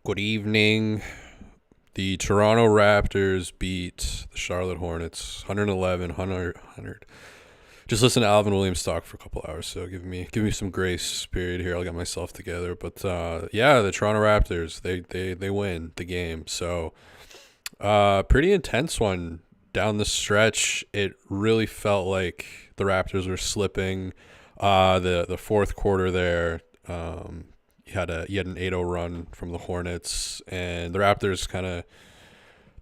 Good evening. The Toronto Raptors beat the Charlotte Hornets 111, 100. Just listen to Alvin Williams talk for a couple hours, so give me some grace period here. I'll get myself together. But yeah, the Toronto Raptors, they win the game. So pretty intense one down the stretch. It really felt like the Raptors were slipping. The fourth quarter there, you had an 8-0 run from the Hornets, and the Raptors kind of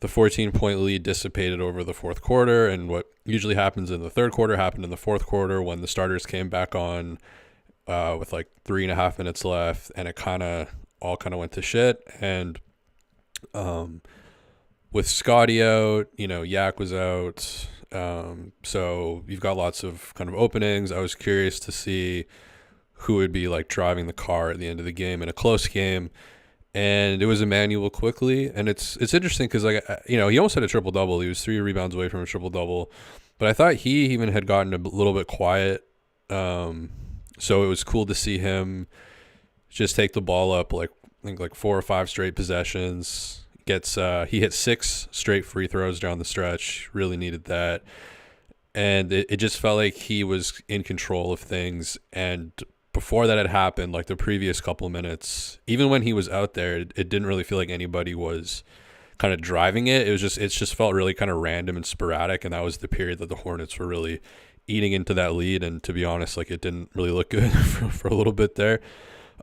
the 14-point lead dissipated over the fourth quarter, and what usually happens in the third quarter happened in the fourth quarter when the starters came back on with like 3.5 minutes left, and it all went to shit. And with Scotty out, Yak was out, so you've got lots of kind of openings. I was curious to see who would be like driving the car at the end of the game in a close game, and it was Immanuel Quickley. And it's interesting because he almost had a triple double. He was 3 rebounds away from a triple double, but I thought he even had gotten a little bit quiet. So it was cool to see him just take the ball up I think 4 or 5 straight possessions. He hit 6 straight free throws down the stretch. Really needed that, and it just felt like he was in control of things. And before that had happened, like the previous couple of minutes, even when he was out there, it didn't really feel like anybody was kind of driving it. It just felt really kind of random and sporadic, and that was the period that the Hornets were really eating into that lead. And to be honest, like it didn't really look good for a little bit there.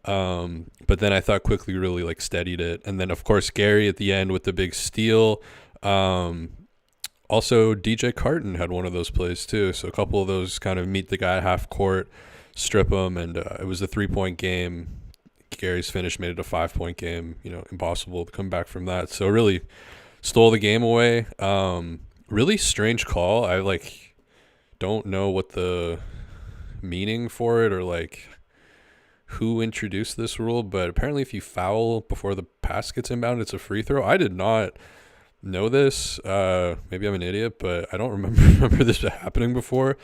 But then I thought Quickly really like steadied it, and then of course Gary at the end with the big steal. Also, DJ Carton had one of those plays too. So a couple of those kind of meet the guy at half court, strip him, and it was a 3-point game. Gary's finish made it a 5-point game. Impossible to come back from that. So really stole the game away. Really strange call. I don't know what the meaning for it or who introduced this rule, but apparently if you foul before the pass gets inbound, it's a free throw. I did not know this. Maybe I'm an idiot, but I don't remember this happening before.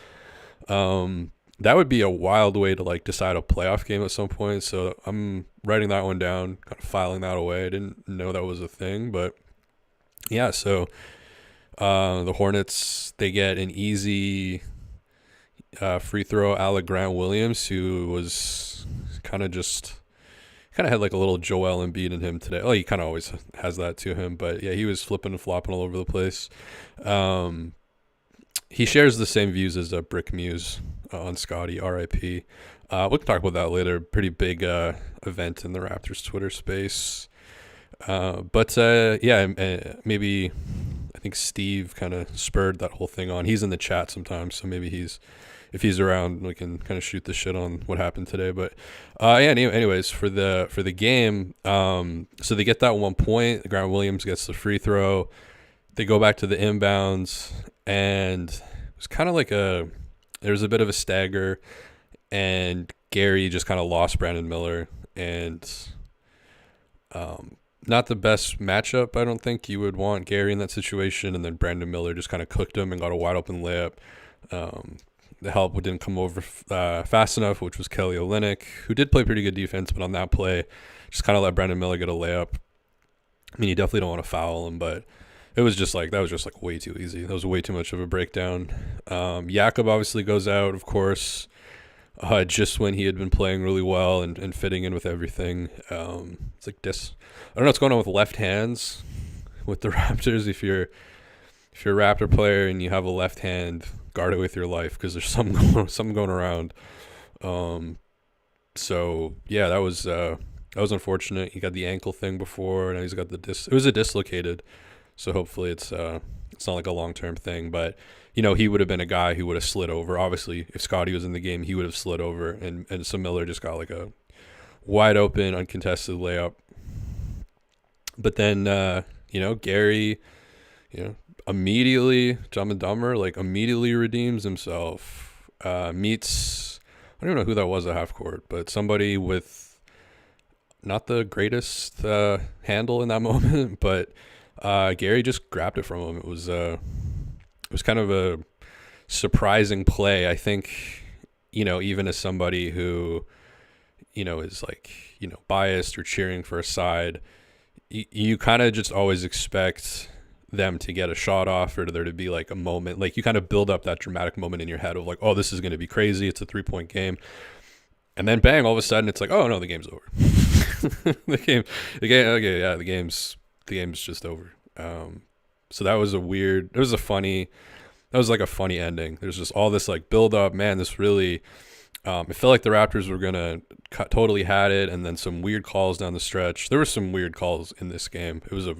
That would be a wild way to decide a playoff game at some point. So I'm writing that one down, kind of filing that away. I didn't know that was a thing, but yeah. So the Hornets, they get an easy free throw. Alec Grant Williams, who was kind of had like a little Joel Embiid in him today. Oh, he kind of always has that to him, but yeah, he was flipping and flopping all over the place. He shares the same views as Brick Muse on Scotty, RIP. We can talk about that later. Pretty big event in the Raptors Twitter space. But maybe I think Steve kind of spurred that whole thing on. He's in the chat sometimes, so maybe if he's around, we can kind of shoot the shit on what happened today. But anyways, for the game, so they get that 1 point. Grant Williams gets the free throw. They go back to the inbounds, and it was kind of there was a bit of a stagger, and Gary just kind of lost Brandon Miller, and not the best matchup. I don't think you would want Gary in that situation, and then Brandon Miller just kind of cooked him and got a wide open layup. The help didn't come over fast enough, which was Kelly Olynyk, who did play pretty good defense, but on that play, just kind of let Brandon Miller get a layup. I mean, you definitely don't want to foul him, but that was just way too easy. That was way too much of a breakdown. Jakob obviously goes out, of course, just when he had been playing really well and fitting in with everything. It's like this. I don't know what's going on with left hands with the Raptors. If you're a Raptor player and you have a left hand, guard it with your life, because there's something going around. So yeah, that was unfortunate. He got the ankle thing before, and he's got it was a dislocated. So hopefully it's not like a long-term thing, but he would have been a guy who would have slid over. Obviously, if Scotty was in the game, he would have slid over, and so Miller just got like a wide open, uncontested layup. But then Gary, immediately Dumb and Dumber immediately redeems himself. Meets, I don't even know who that was at half court, but somebody with not the greatest handle in that moment, but Gary just grabbed it from him. It was kind of a surprising play. I think, even as somebody who, is biased or cheering for a side, you kind of just always expect them to get a shot off, or there to be like a moment, like you kind of build up that dramatic moment in your head of like, oh, this is going to be crazy, it's a 3-point game, and then bang, all of a sudden it's like, oh no, the game's over. Okay, yeah, the game's just over. So that was like a funny ending. There's just all this like build up, man. This really, it felt like the Raptors were gonna totally had it, and then some weird calls down the stretch. There were some weird calls in this game. It was a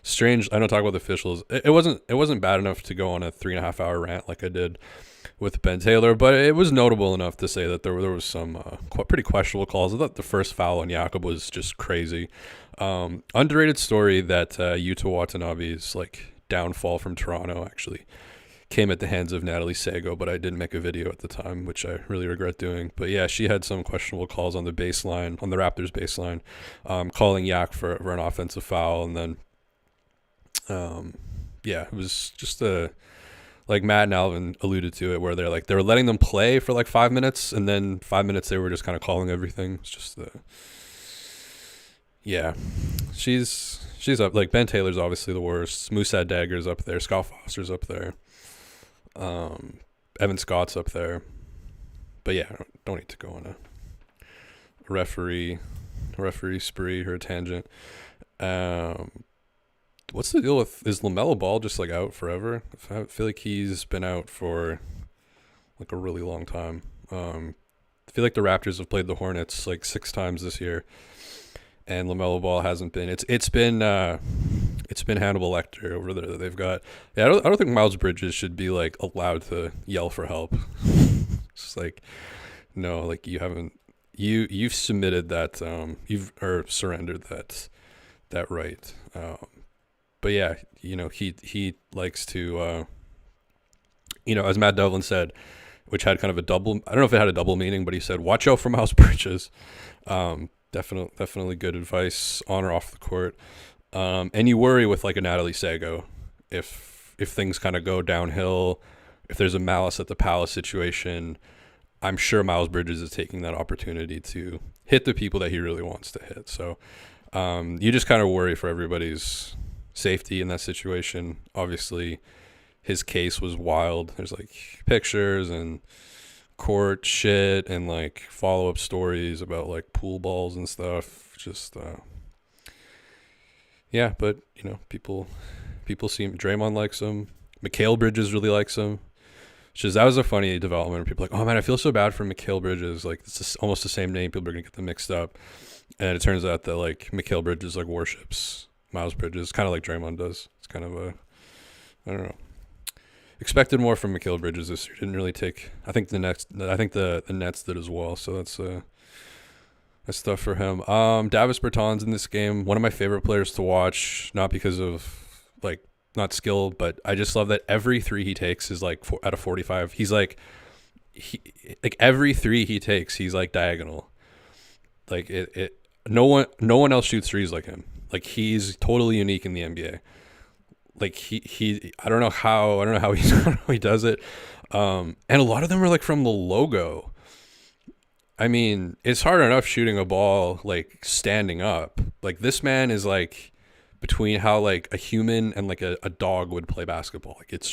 strange. I don't talk about the officials. It wasn't bad enough to go on a 3.5 hour rant like I did with Ben Taylor, but it was notable enough to say that there was some pretty questionable calls. I thought the first foul on Jakob was just crazy. Underrated story that Yuta Watanabe's like downfall from Toronto actually came at the hands of Natalie Sago, but I didn't make a video at the time, which I really regret doing. But yeah, she had some questionable calls on the baseline, on the Raptors baseline, calling Yak for an offensive foul, and then yeah, it was just like Matt and Alvin alluded to it, where they were letting them play for like 5 minutes, and then 5 minutes they were just kind of calling everything. It's just yeah, she's up. Like Ben Taylor's obviously the worst. Musa Dagger's up there. Scott Foster's up there. Evan Scott's up there. But yeah, don't need to go on a referee spree or a tangent. What's the deal with, is LaMelo Ball just like out forever? I feel like he's been out for like a really long time. I feel like the Raptors have played the Hornets like 6 times this year, and LaMelo Ball hasn't been. It's been Hannibal Lecter over there that they've got. Yeah, I don't think Miles Bridges should be like allowed to yell for help. It's just like, no, like you've submitted that, surrendered that right. But yeah, he likes to, as Matt Devlin said, which had kind of a double, I don't know if it had a double meaning, but he said, watch out for Miles Bridges. Definitely good advice on or off the court. And you worry with like a Natalie Sago, if things kind of go downhill, if there's a Malice at the Palace situation, I'm sure Miles Bridges is taking that opportunity to hit the people that he really wants to hit. So you just kind of worry for everybody's safety in that situation. Obviously, his case was wild. There's like pictures and court shit and like follow-up stories about like pool balls and stuff. Just yeah, but people seem, Draymond likes him. Mikal Bridges really likes him. That was a funny development. People are like, oh man, I feel so bad for Mikal Bridges. Like it's almost the same name. People are gonna get them mixed up. And it turns out that like Mikal Bridges like worships Miles Bridges, kind of like Draymond does. It's kind of I don't know. Expected more from Mikal Bridges this year. Didn't really take. I think the Nets did as well. So that's stuff for him. Davis Bertans in this game, one of my favorite players to watch. Not because of like not skill, but I just love that every 3 he takes is like out of 45. He's like every 3 he takes, he's like diagonal. Like no one else shoots threes like him. Like he's totally unique in the NBA. Like he I don't know how he does it. And a lot of them are like from the logo. I mean, it's hard enough shooting a ball like standing up. Like this man is like between how like a human and like a dog would play basketball. Like it's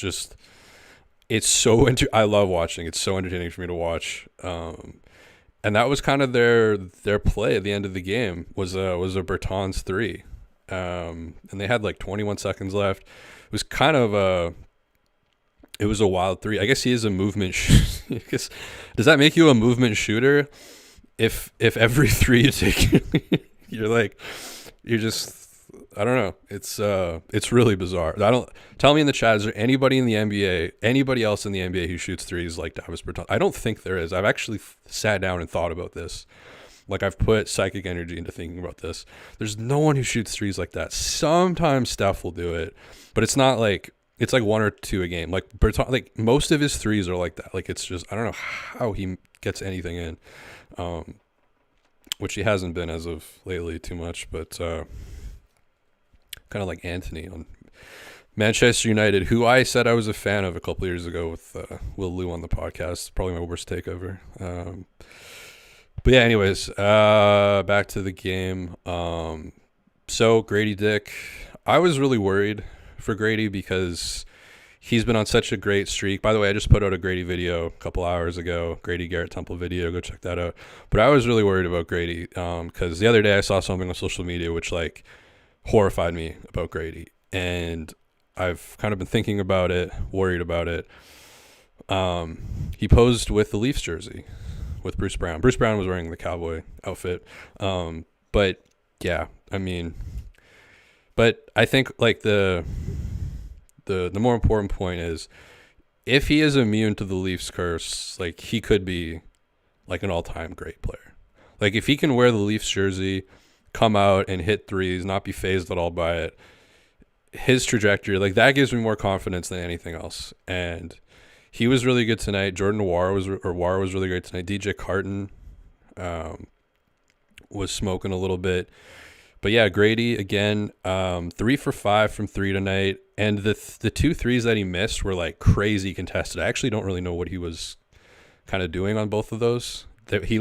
so I love watching. It's so entertaining for me to watch. And that was kind of their play at the end of the game was a Bertans 3. And they had like 21 seconds left. It was kind of a wild 3. I guess he is a movement does that make you a movement shooter? If every 3 you take you're just, I don't know. It's really bizarre. Tell me in the chat, is there anybody in the NBA, anybody else in the NBA who shoots threes like Davis Bertans? I don't think there is. I've actually sat down and thought about this. Like I've put psychic energy into thinking about this. There's no one who shoots threes like that. Sometimes Steph will do it, but it's not like, it's like 1 or 2 a game. Like Bertans, like most of his threes are like that. Like it's just, I don't know how he gets anything in, which he hasn't been as of lately too much, but kind of like Anthony on Manchester United, who I said I was a fan of a couple years ago with Will Liu on the podcast. Probably my worst take ever. But yeah, anyways, back to the game. So Grady Dick, I was really worried for Grady because he's been on such a great streak. By the way, I just put out a Grady video a couple hours ago, Grady Garrett Temple video. Go check that out. But I was really worried about Grady because the other day I saw something on social media which like horrified me about Grady, and I've kind of been thinking about it, worried about it. He posed with the Leafs jersey with Bruce Brown. Bruce Brown was wearing the cowboy outfit. But yeah, I mean, but I think like the more important point is if he is immune to the Leafs curse, like he could be like an all-time great player. Like if he can wear the Leafs jersey, come out and hit threes, not be phased at all by it, his trajectory, like that gives me more confidence than anything else. And he was really good tonight. Jordan War was really great tonight. DJ Carton was smoking a little bit. But yeah, Grady again, 3 for 5 from 3 tonight, and the 2 threes that he missed were like crazy contested. I actually don't really know what he was kind of doing on both of those. That he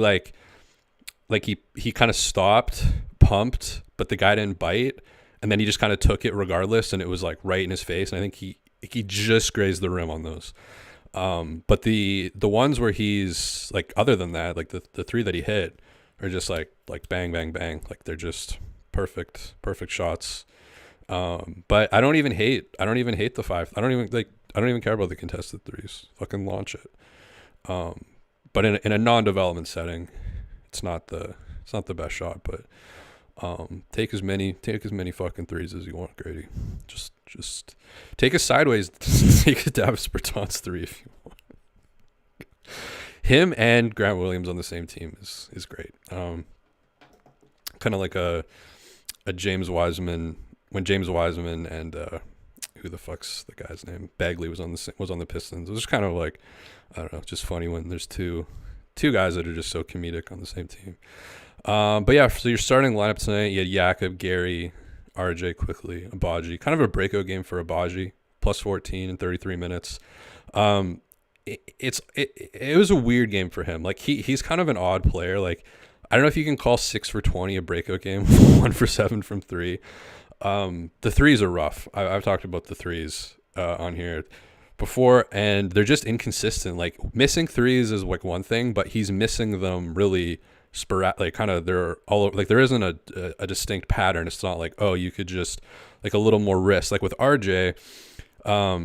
he kind of stopped, pumped, but the guy didn't bite, and then he just kind of took it regardless, and it was like right in his face. And I think he just grazed the rim on those. But the ones where he's like, other than that, like the 3 that he hit are just like bang bang bang, like they're just perfect shots. But I don't even hate the 5. I don't even care about the contested threes. Fucking launch it. But in a non-development setting, it's not the best shot, but take as many fucking threes as you want, Grady. Just take a sideways, take a Davis Bertans 3 if you want. Him and Grant Williams on the same team is great. Kind of like a James Wiseman, when James Wiseman and who the fuck's the guy's name, Bagley was on the Pistons. It was just kind of like, I don't know, just funny when there's two guys that are just so comedic on the same team. But yeah, so your starting lineup tonight, you had Jakob, Gary, RJ, Quickley, Abaji. Kind of a breakout game for Abaji, plus 14 in 33 minutes. It was a weird game for him. Like he's kind of an odd player. Like I don't know if you can call 6 for 20 a breakout game, 1 for 7 from 3. The threes are rough. I've talked about the threes on here before, and they're just inconsistent. Like missing threes is like one thing, but he's missing them really sporadic. Like kind of they're all over, like there isn't a distinct pattern. It's not like, oh, you could just like a little more risk. Like with RJ,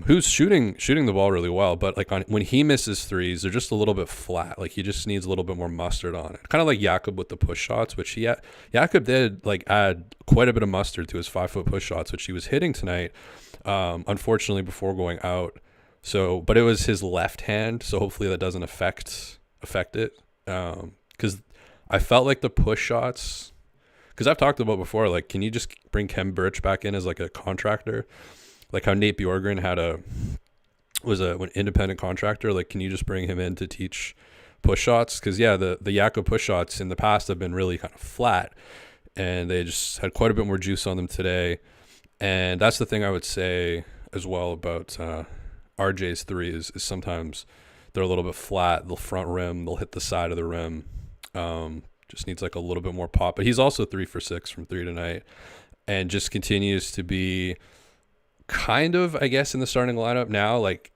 who's shooting the ball really well, but like when he misses threes, they're just a little bit flat. Like he just needs a little bit more mustard on it. Kind of like Jakob with the push shots, which Jakob did like add quite a bit of mustard to his 5-foot push shots, which he was hitting tonight. Unfortunately, before going out. So, but it was his left hand, so hopefully that doesn't affect it. Because I felt like the push shots, because I've talked about before, like, can you just bring Kem Birch back in as like a contractor? Like how Nate Bjorgren was an independent contractor. Like, can you just bring him in to teach push shots? Because yeah, the Jakob push shots in the past have been really kind of flat, and they just had quite a bit more juice on them today. And that's the thing I would say as well about RJ's threes is sometimes they're a little bit flat. They'll front rim, they'll hit the side of the rim. Just needs like a little bit more pop. But he's also 3 for 6 from 3 tonight, and just continues to be kind of, I guess, in the starting lineup now, like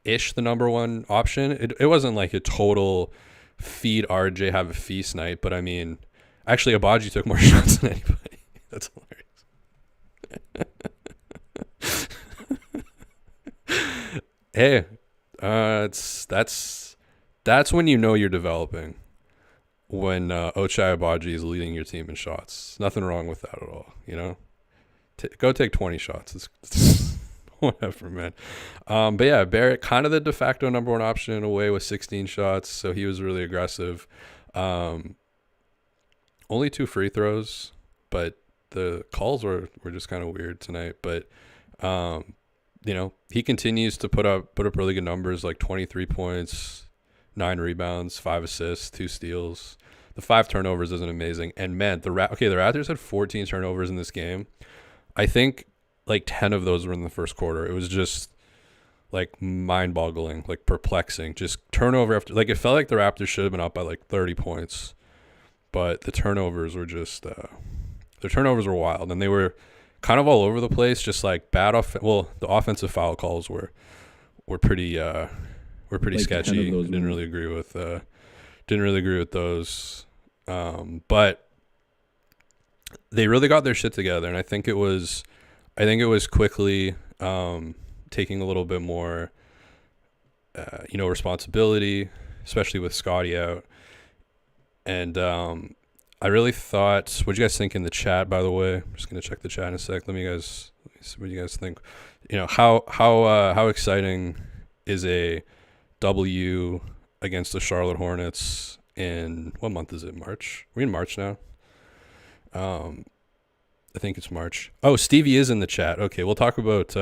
ish the number one option. It wasn't like a total feed RJ have a feast night, but I mean, actually Abaji took more shots than anybody. That's hilarious. Hey, that's when you know you're developing. When Ochai Abaji is leading your team in shots. Nothing wrong with that at all, you know? Go take 20 shots. It's whatever, man. But yeah, Barrett, kind of the de facto number one option in a way with 16 shots, so he was really aggressive. Only 2 free throws, but the calls were just kind of weird tonight. But you know, he continues to put up really good numbers, like 23 points, 9 rebounds, 5 assists, 2 steals. The 5 turnovers isn't amazing. And man, the Raptors had 14 turnovers in this game. I think like 10 of those were in the first quarter. It was just like mind-boggling, like perplexing. Just turnover after, like it felt like the Raptors should have been up by like 30 points, but the turnovers were just Their turnovers were wild, and they were kind of all over the place. Just like the offensive foul calls were pretty like sketchy. Didn't really agree with those. But they really got their shit together, and I think it was Quickley taking a little bit more responsibility, especially with Scotty out. And I really thought, what do you guys think in the chat, by the way? I'm just going to check the chat in a sec. Let me see what you guys think. How exciting is a W against the Charlotte Hornets in, what month is it? March? Are we in March now? I think it's March. Oh, Stevie is in the chat. Okay, we'll talk about,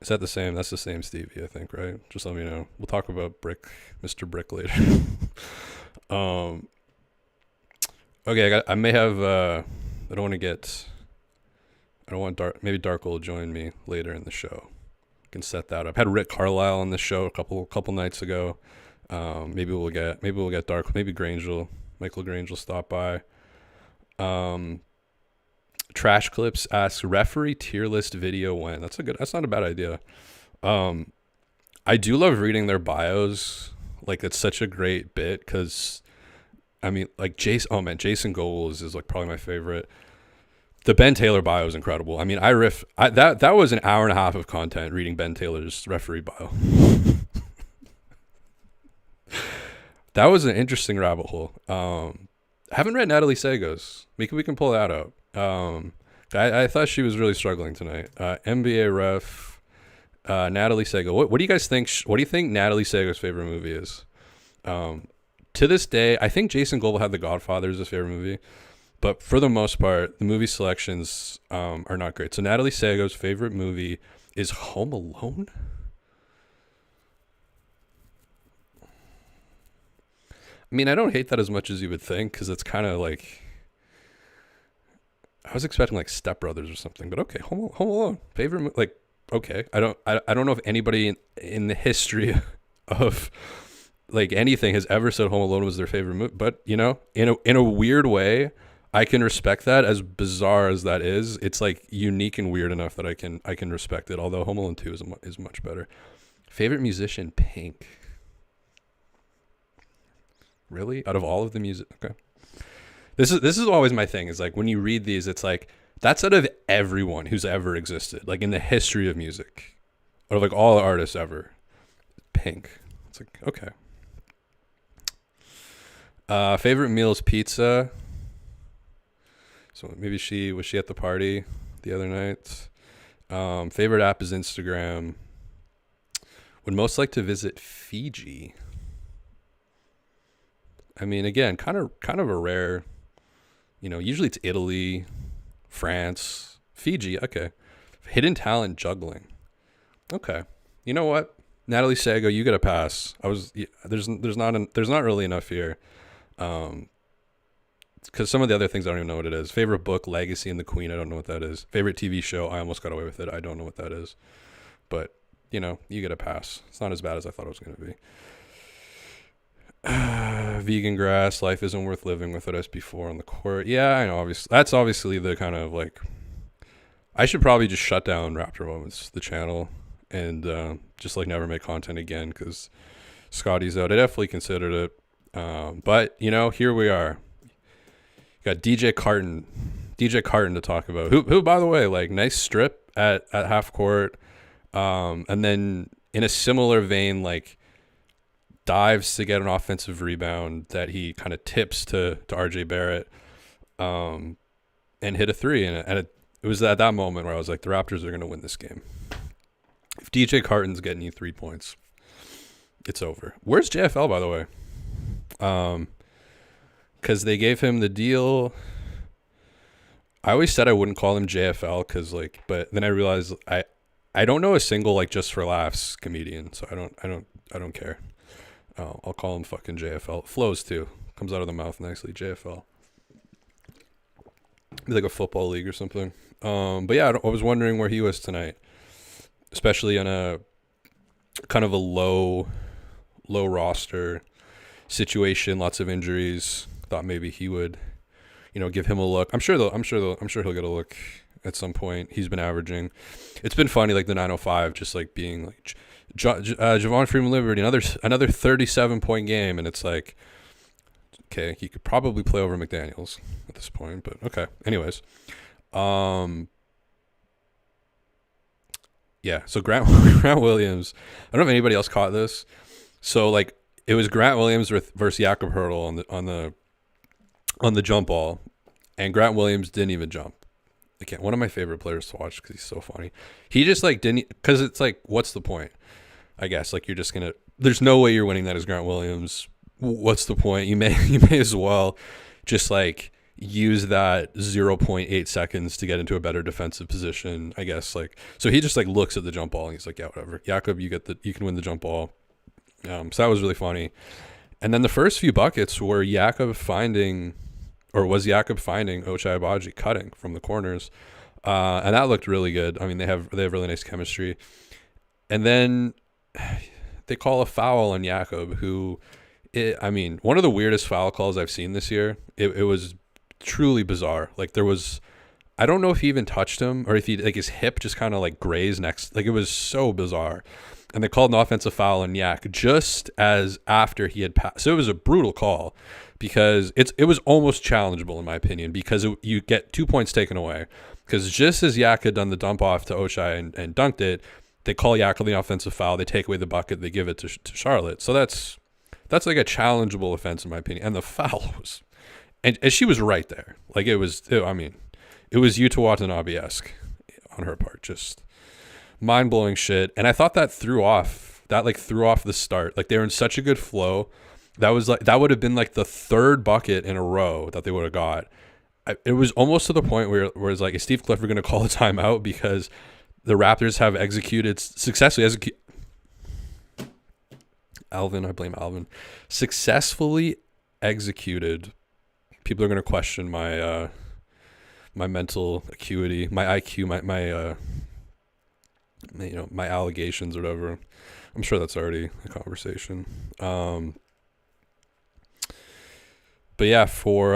is that the same? That's the same Stevie, I think, right? Just let me know. We'll talk about Mr. Brick later. Okay, I may have, I don't want maybe Dark will join me later in the show. Can set that up. Had Rick Carlisle on the show a couple nights ago. Maybe we'll get Dark. Maybe Michael Grange will stop by. Trash Clips asks, referee tier list video when? That's not a bad idea. I do love reading their bios. Like, it's such a great bit because, I mean, like Jason Goles is like probably my favorite. The Ben Taylor bio is incredible. I mean, that was an hour and a half of content reading Ben Taylor's referee bio. That was an interesting rabbit hole. I haven't read Natalie Sego's. We can pull that out. I thought she was really struggling tonight. NBA ref, Natalie Sego. What do you guys think? What do you think Natalie Sego's favorite movie is? To this day, I think Jason Goble had The Godfather as his favorite movie. But for the most part, the movie selections are not great. So Natalie Sego's favorite movie is Home Alone? I mean, I don't hate that as much as you would think because it's kind of like... I was expecting like Step Brothers or something, but okay, Home Alone. Favorite like, okay. I don't know if anybody in the history of like anything has ever said Home Alone was their favorite movie, but in a weird way, I can respect that. As bizarre as that is, it's like unique and weird enough that I can respect it. Although Home Alone 2 is much better. Favorite musician, Pink. Really? Out of all of the music, okay. This is always my thing. Is like when you read these, it's like that's out of everyone who's ever existed, like in the history of music, out of like all the artists ever. Pink. It's like okay. Favorite meal is pizza. So maybe was she at the party the other night? Favorite app is Instagram. Would most like to visit Fiji. I mean, again, kind of a rare. Usually it's Italy, France, Fiji. Okay, hidden talent juggling. Okay, you know what, Natalie Sego, you get a pass. There's not really enough here, because some of the other things I don't even know what it is. Favorite book, Legacy and the Queen. I don't know what that is. Favorite TV show, I almost got away with it. I don't know what that is, but you get a pass. It's not as bad as I thought it was going to be. Vegan grass, life isn't worth living without SB4 on the court. Yeah, I know. That's obviously the kind of like. I should probably just shut down Raptor Moments, the channel, and just like never make content again because Scotty's out. I definitely considered it, but here we are. Got DJ Carton to talk about. Who by the way, like nice strip at half court, and then in a similar vein, like. Dives to get an offensive rebound that he kind of tips to RJ Barrett, and hit a three. And it was at that moment where I was like, the Raptors are going to win this game. If DJ Carton's getting you 3 points, it's over. Where's JFL, by the way? Because they gave him the deal. I always said I wouldn't call him JFL but then I realized I don't know a single like just for laughs comedian, so I don't care. I'll call him fucking JFL. It flows too. Comes out of the mouth nicely. JFL. Be like a football league or something. But yeah, I was wondering where he was tonight, especially on a kind of a low roster situation, lots of injuries. Thought maybe he would give him a look. I'm sure he'll get a look at some point. He's been averaging. It's been funny, like the 905 just like being like Javon Freeman Liberty, another 37-point game, and it's like, okay, he could probably play over McDaniels at this point, but okay. Anyways, yeah. So Grant Williams. I don't know if anybody else caught this. So like it was Grant Williams versus Jakob Hurtle on the jump ball, and Grant Williams didn't even jump. Again, one of my favorite players to watch because he's so funny. He just like didn't, because it's like, what's the point? I guess like you're just gonna. There's no way you're winning that as Grant Williams. What's the point? You may as well just like use that 0.8 seconds to get into a better defensive position, I guess. Like, so he just like looks at the jump ball and he's like, yeah, whatever. Jakob, you can win the jump ball. So that was really funny. And then the first few buckets were Jakob finding Ochai Agbaji cutting from the corners. And that looked really good. I mean, they have really nice chemistry. And then they call a foul on Jakob, who, one of the weirdest foul calls I've seen this year. It was truly bizarre. Like I don't know if he even touched him or if he, like his hip just kind of like grazed next. Like it was so bizarre. And they called an offensive foul on Yak just as after he had passed. So it was a brutal call because it was almost challengeable in my opinion, because you get 2 points taken away. Because just as Yak had done the dump off to Ochai and dunked it, they call Yak on the offensive foul. They take away the bucket. They give it to Charlotte. So that's like a challengeable offense in my opinion. And the foul was, and she was right there. Like it was Yuta Watanabe-esque on her part. Just mind-blowing shit. And I thought that threw off the start. Like they were in such a good flow. That would have been like the third bucket in a row that they would have got. It was almost to the point where it's like, is Steve Clifford going to call a timeout because the Raptors have successfully executed. People are going to question my my mental acuity, my IQ, my allegations or whatever. I'm sure that's already a conversation. But yeah, for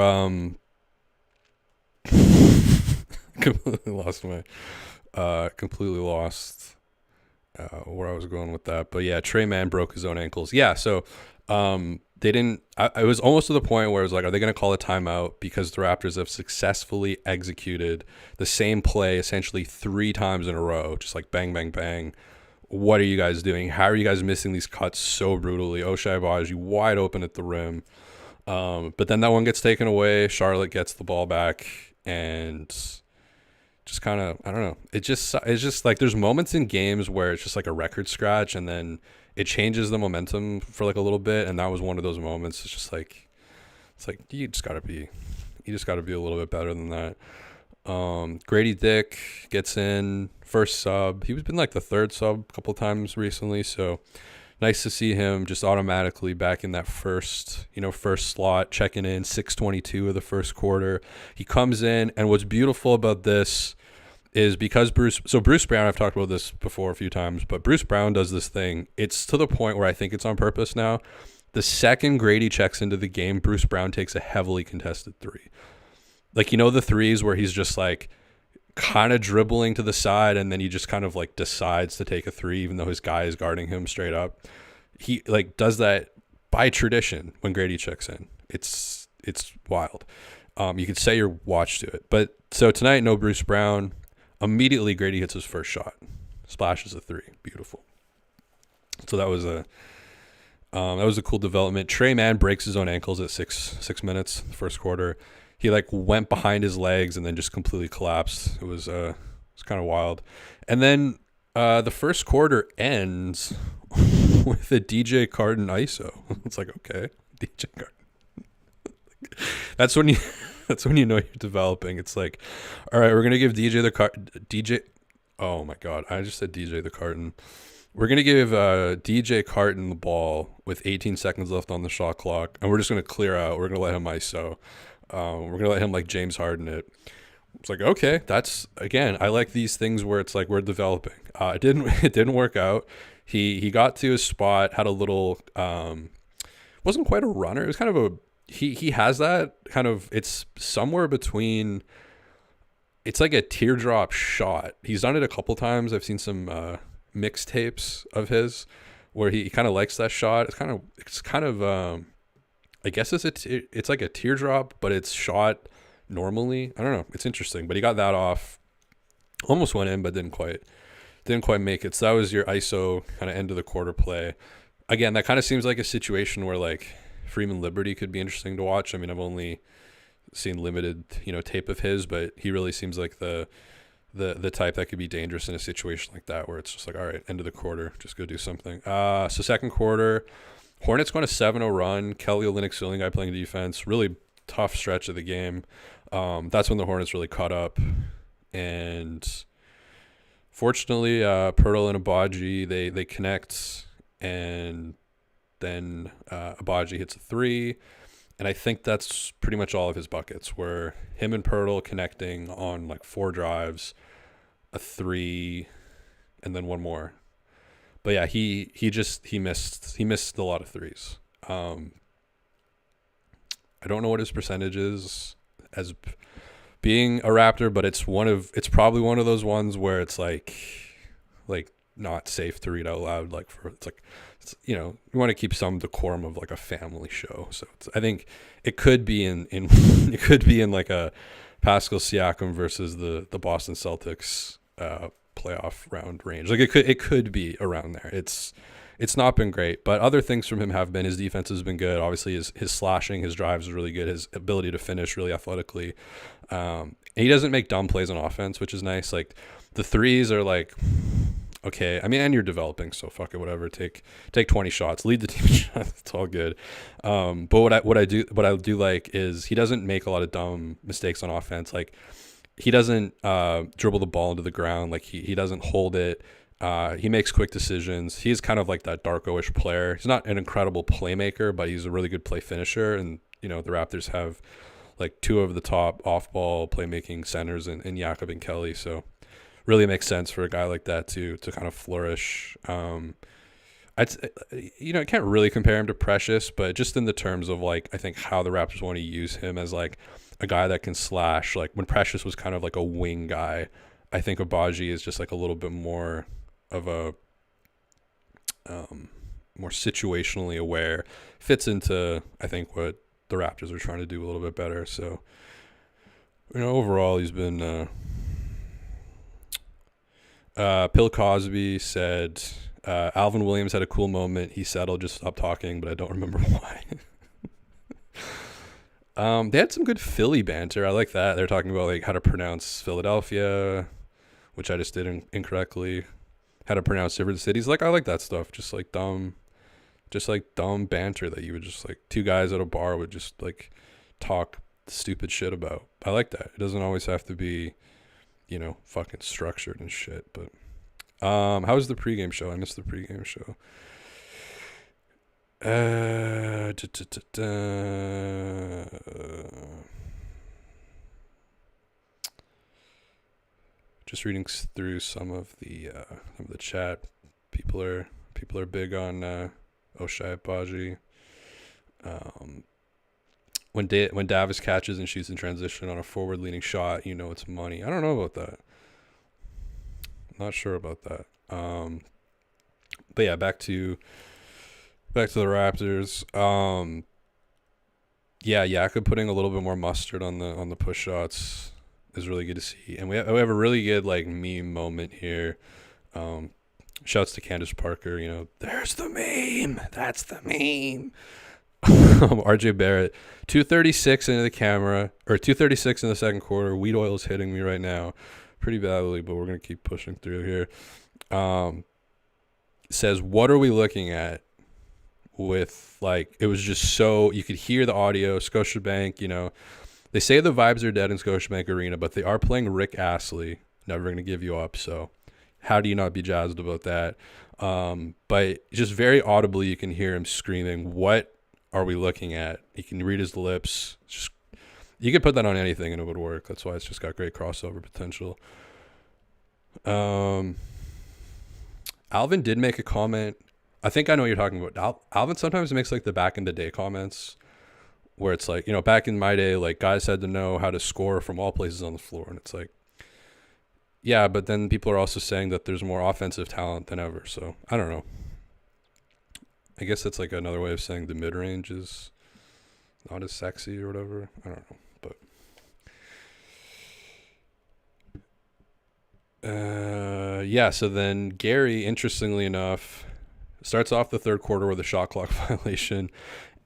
completely lost where I was going with that. But yeah, Trey Mann broke his own ankles. Yeah, so they didn't. I was almost to the point where it was like, are they going to call a timeout because the Raptors have successfully executed the same play essentially 3 times in a row, just like bang, bang, bang. What are you guys doing? How are you guys missing these cuts so brutally? Ochai Agbaji wide open at the rim. But then that one gets taken away. Charlotte gets the ball back and just kind of, I don't know. It's just like there's moments in games where it's just like a record scratch and then it changes the momentum for like a little bit. And that was one of those moments. It's like you just gotta be a little bit better than that. Grady Dick gets in first sub. He's been like the third sub a couple times recently. So nice to see him just automatically back in that first slot, checking in 6:22 of the first quarter. He comes in, and what's beautiful about this is because Bruce Brown, I've talked about this before a few times, but Bruce Brown does this thing. It's to the point where I think it's on purpose now. The second Grady checks into the game, Bruce Brown takes a heavily contested three. Like, the threes where he's just like kind of dribbling to the side and then he just kind of like decides to take a three even though his guy is guarding him straight up. He like does that by tradition when Grady checks in. It's wild. You could say you're watched to it. But so tonight, no Bruce Brown. Immediately Grady hits his first shot. Splashes a three. Beautiful. So that was a cool development. Trey Mann breaks his own ankles at six minutes, the first quarter. He like went behind his legs and then just completely collapsed. It was kind of wild. And then the first quarter ends with a DJ Carton ISO. It's like, okay, DJ Carton. That's when you know you're developing. It's like, all right, we're gonna give DJ. Oh my God, I just said DJ the Carton. We're going to give DJ Carton the ball with 18 seconds left on the shot clock, and we're just going to clear out. We're going to let him ISO. We're going to let him like James Harden it. It's like, okay, that's, again, I like these things where it's like we're developing. It didn't work out. He got to his spot, had a little, wasn't quite a runner. It was kind of he has that kind of, it's somewhere between, it's like a teardrop shot. He's done it a couple times. I've seen some mixtapes of his where he kind of likes that shot. It's kind of I guess it's like a teardrop, but it's shot normally. I don't know. It's interesting, but he got that off. Almost went in, but didn't quite make it. So that was your ISO kind of end of the quarter play. Again, that kind of seems like a situation where like Freeman Liberty could be interesting to watch. I mean, I've only seen limited, tape of his, but he really seems like the type that could be dangerous in a situation like that, where it's just like, all right, end of the quarter, just go do something. So second quarter, Hornets going a 7-0 run. Kelly Olynyk's the only guy playing defense. Really tough stretch of the game. That's when the Hornets really caught up. And fortunately, Pirtle and Abaji, they connect, and then Abaji hits a 3. And I think that's pretty much all of his buckets, were him and Pirtle connecting on like 4 drives, a 3, and then one more. But yeah, he missed a lot of threes. I don't know what his percentage is as being a Raptor, but it's probably one of those ones where it's like not safe to read out loud. You want to keep some decorum of like a family show. So I think it could be in it could be in like a Pascal Siakam versus the Boston Celtics playoff round range. Like it could be around there. It's not been great, but other things from him have been, his defense has been good. Obviously his slashing, his drives is really good. His ability to finish really athletically. He doesn't make dumb plays on offense, which is nice. Like the threes are like, okay. I mean, and you're developing, so fuck it, whatever. Take 20 shots, lead the team in shots. It's all good. But what I do like is he doesn't make a lot of dumb mistakes on offense. Like he doesn't dribble the ball into the ground. Like he doesn't hold it. He makes quick decisions. He's kind of like that Darko-ish player. He's not an incredible playmaker, but he's a really good play finisher. And the Raptors have like 2 of the top off-ball playmaking centers in Jakob and Kelly. So really makes sense for a guy like that to kind of flourish. I can't really compare him to Precious, but just in the terms of like, I think how the Raptors want to use him as like a guy that can slash. Like when Precious was kind of like a wing guy, I think Abaji is just like a little bit more of a more situationally aware, fits into I think what the Raptors are trying to do a little bit better. So overall he's been Bill Cosby said Alvin Williams had a cool moment. He said, I'll just stop talking, but I don't remember why. They had some good Philly banter. I like that. They're talking about like how to pronounce Philadelphia, which I just did incorrectly. How to pronounce different cities. Like I like that stuff. Just like dumb banter that you would just like 2 guys at a bar would just like talk stupid shit about. I like that. It doesn't always have to be fucking structured and shit. But how was the pregame show? I missed the pregame show. Just reading through some of the chat. People are big on Ochai Agbaji. When Davis catches and shoots in transition on a forward-leaning shot, it's money. I don't know about that. I'm not sure about that. But yeah, back to the Raptors. Jakob putting a little bit more mustard on the push shots is really good to see. And we have a really good like meme moment here. Shouts to Candace Parker. There's the meme. That's the meme. RJ Barrett, 2:36 into the camera, or 2:36 in the second quarter. Weed oil is hitting me right now pretty badly, but we're going to keep pushing through here. Says, what are we looking at? With like, it was just so, you could hear the audio. Scotiabank, they say the vibes are dead in Scotiabank Arena, but they are playing Rick Astley, Never Gonna Give You Up. So how do you not be jazzed about that? But just very audibly, you can hear him screaming, what are we looking at? You can read his lips. You could put that on anything and it would work. That's why it's just got great crossover potential. Alvin did make a comment. I think I know what you're talking about. Alvin sometimes makes like the back in the day comments where it's like, back in my day, like guys had to know how to score from all places on the floor. And it's like, yeah, but then people are also saying that there's more offensive talent than ever. So I don't know. I guess that's like another way of saying the mid range is not as sexy or whatever. I don't know. But yeah, so then Gary, interestingly enough, starts off the third quarter with a shot clock violation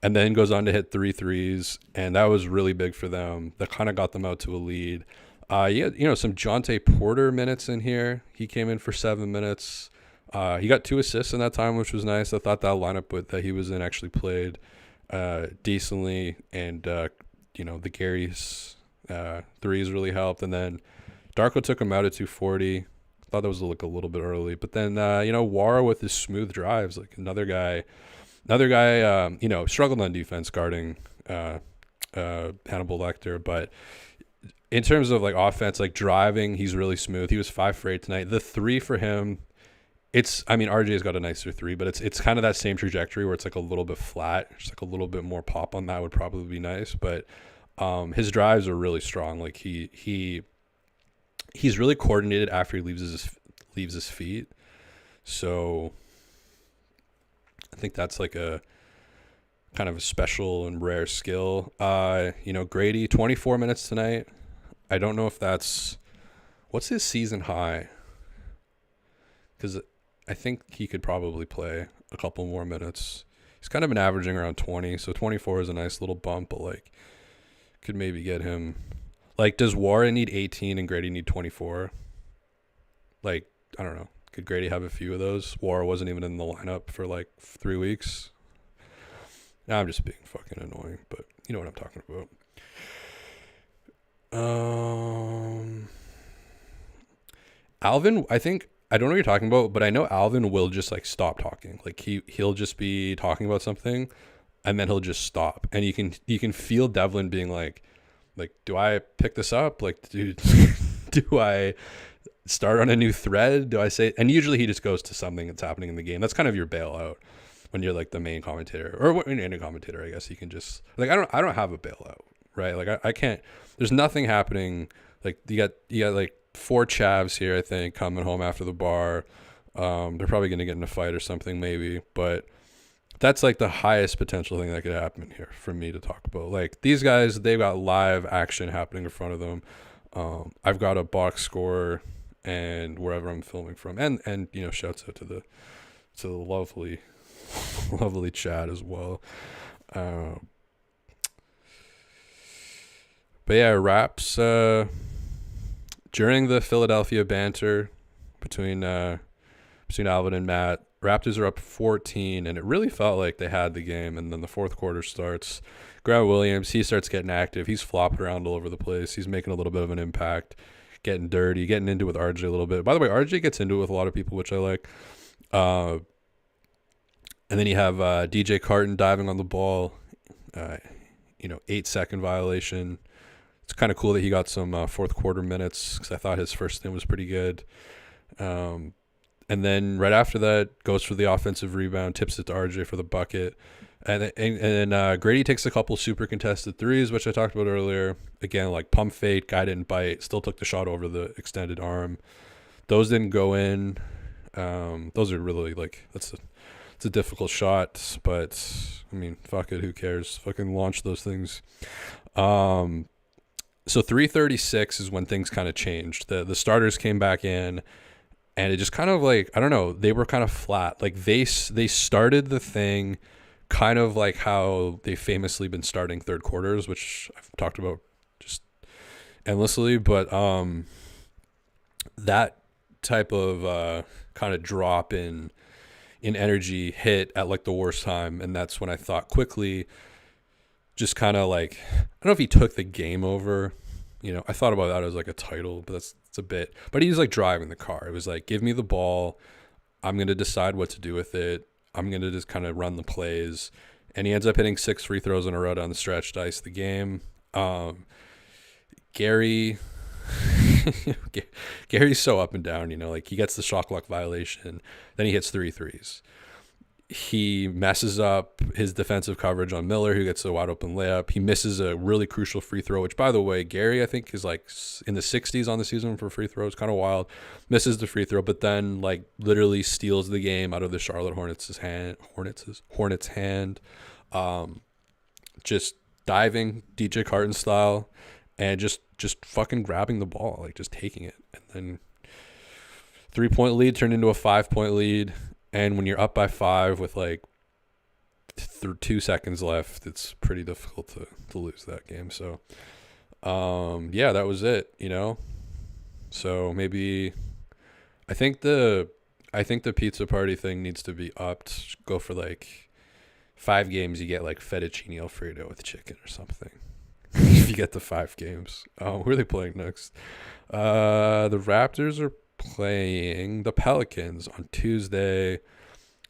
and then goes on to hit 3 threes. And that was really big for them. That kind of got them out to a lead. Yeah, some Jonte Porter minutes in here. He came in for 7 minutes. He got 2 assists in that time, which was nice. I thought that lineup that he was in actually played decently. And, the Gary's threes really helped. And then Darko took him out at 240. Thought that was like a little bit early. But then, Wara with his smooth drives, like another guy, struggled on defense guarding Hannibal Lecter. But in terms of like offense, like driving, he's really smooth. He was 5 for 8 tonight. The 3 for him, RJ's got a nicer 3, but it's kind of that same trajectory where it's like a little bit flat. Just like a little bit more pop on that would probably be nice. But his drives are really strong. Like he's really coordinated after he leaves his feet. So I think that's like a kind of a special and rare skill. Grady, 24 minutes tonight. I don't know if what's his season high? Because I think he could probably play a couple more minutes. He's kind of been averaging around 20, so 24 is a nice little bump, but like could maybe get him. Like, does Warren need 18 and Grady need 24? Like, I don't know. Could Grady have a few of those? Warren wasn't even in the lineup for like 3 weeks. Now I'm just being fucking annoying, but you know what I'm talking about. Alvin, I don't know what you're talking about, but I know Alvin will just like stop talking. Like he'll just be talking about something and then he'll just stop. And you can feel Devlin being like, do I pick this up? Like, dude, do I start on a new thread? Do I say, and usually he just goes to something that's happening in the game. That's kind of your bailout when you're like the main commentator or when you're any commentator, I guess you can just like, I don't have a bailout, right? Like I can't, there's nothing happening. Like you got like 4 chavs here, I think, coming home after the bar. They're probably going to get in a fight or something maybe, but that's like the highest potential thing that could happen here for me to talk about. Like these guys, they've got live action happening in front of them. I've got a box score and wherever I'm filming from, and shouts out to the lovely, lovely chat as well. But yeah, Raps during the Philadelphia banter between Alvin and Matt, Raptors are up 14, and it really felt like they had the game. And then the fourth quarter starts. Grant Williams, he starts getting active. He's flopping around all over the place. He's making a little bit of an impact, getting dirty, getting into it with RJ a little bit. By the way, RJ gets into it with a lot of people, which I like. And then you have DJ Carton diving on the ball, 8-second violation. It's kind of cool that he got some fourth quarter minutes because I thought his first stint was pretty good. And then right after that, goes for the offensive rebound, tips it to RJ for the bucket. And then Grady takes a couple super contested threes, which I talked about earlier. Again, like pump fake, guy didn't bite, still took the shot over the extended arm. Those didn't go in. Those are really like, it's a difficult shot, but I mean, fuck it, who cares? Fucking launch those things. So 3:36 is when things kind of changed. The starters came back in. And it just kind of like, I don't know, they were kind of flat. Like they started the thing kind of like how they've famously been starting third quarters, which I've talked about just endlessly. But that type of kind of drop in energy hit at like the worst time. And that's when I thought Quickley just kind of like, I don't know if he took the game over. I thought about that as like a title, but it's a bit. But he's like driving the car. It was like, give me the ball. I'm going to decide what to do with it. I'm going to just kind of run the plays. And he ends up hitting 6 free throws in a row down the stretch to ice the game. Gary's so up and down, like he gets the shot clock violation. Then he hits 3 threes. he messes up his defensive coverage on Miller, who gets a wide open layup. He misses a really crucial free throw, which, by the way, Gary, I think, is like in the 60s on the season for free throws. Kind of wild. Misses the free throw, but then like literally steals the game out of the Charlotte Hornets' hand. Just diving DJ Carton style, and just fucking grabbing the ball, like just taking it, and then 3-point lead turned into a 5-point lead. And when you're up by 5 with like 2 seconds left, it's pretty difficult to lose that game. So, yeah, that was it, you know? So maybe I think the pizza party thing needs to be upped. Go for like 5 games, you get like fettuccine Alfredo with chicken or something. If you get the 5 games. Who are they playing next? The Raptors are playing the Pelicans on Tuesday,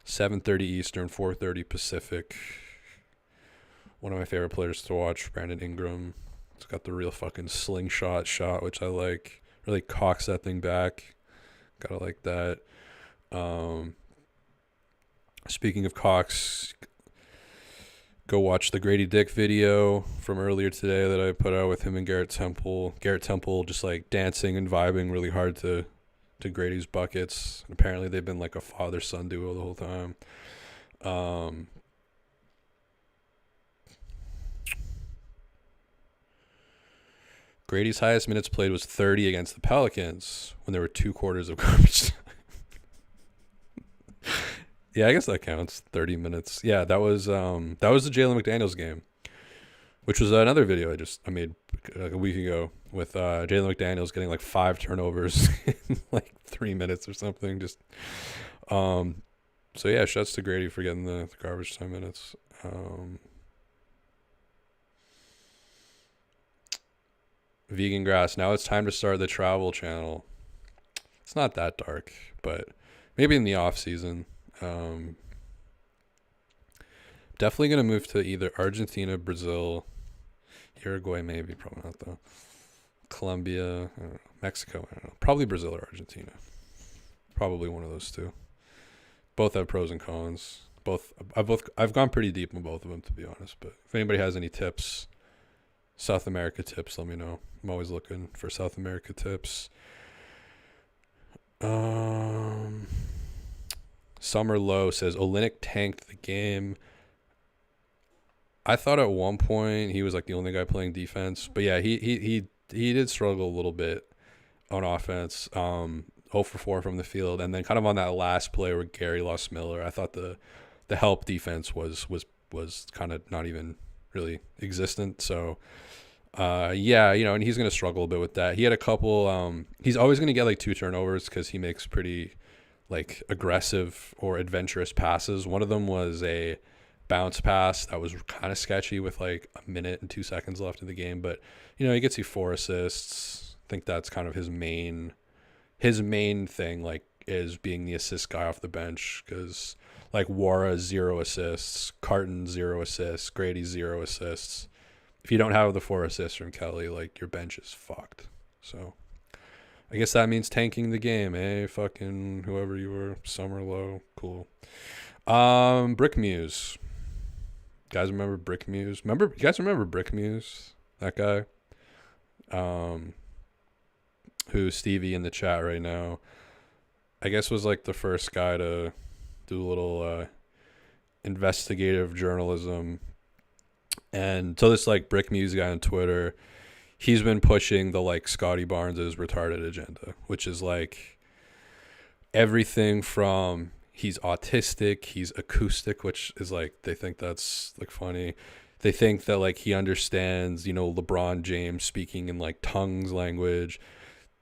7:30 Eastern, 4:30 Pacific. One of my favorite players to watch, Brandon Ingram. It's got the real fucking slingshot shot, which I like. Really cocks that thing back. Gotta like that. Speaking of cocks, go watch the Grady Dick video from earlier today that I put out with him and Garrett Temple. Garrett Temple just like dancing and vibing really hard to Grady's buckets. And apparently they've been like a father-son duo the whole time. Grady's highest minutes played was 30 against the Pelicans when there were 2 quarters of garbage time. Yeah, I guess that counts. 30 minutes. Yeah, that was the Jalen McDaniels game, which was another video I made like a week ago with Jalen McDaniels getting like 5 turnovers in like 3 minutes or something. Just so yeah, shouts to Grady for getting the garbage time minutes. Vegan grass. Now it's time to start the travel channel. It's not that dark, but maybe in the off season. Definitely gonna move to either Argentina, Brazil, Uruguay, maybe, probably not though. Colombia, I don't know, Mexico, I don't know. Probably Brazil or Argentina. Probably one of those two. Both have pros and cons. I've gone pretty deep on both of them, to be honest. But if anybody has any tips, South America tips, let me know. I'm always looking for South America tips. Summer Low says Olynyk tanked the game. I thought at one point he was like the only guy playing defense, but yeah, he did struggle a little bit on offense. 0 for 4 from the field, and then kind of on that last play where Gary lost Miller, I thought the help defense was kind of not even really existent. So yeah, you know, and he's gonna struggle a bit with that. He had a couple. He's always gonna get like 2 turnovers because he makes pretty like aggressive or adventurous passes. One of them was a bounce pass that was kind of sketchy with like 1 minute and 2 seconds left in the game, but you know, he gets you 4 assists. I think that's kind of his main thing, like, is being the assist guy off the bench, because like Wara 0 assists, Carton 0 assists, Grady 0 assists. If you don't have the 4 assists from Kelly, like, your bench is fucked. So I guess that means tanking the game, eh? Fucking whoever you were, Summer Low, cool. Brick Muse. Guys remember Brick Muse? You guys remember Brick Muse? That guy? Who's Stevie in the chat right now, I guess was like the first guy to do a little investigative journalism. And so this like Brick Muse guy on Twitter, he's been pushing the like Scotty Barnes' retarded agenda, which is like everything from he's autistic, he's acoustic, which is like, they think that's like funny. They think that like he understands, you know, LeBron James speaking in like tongues language.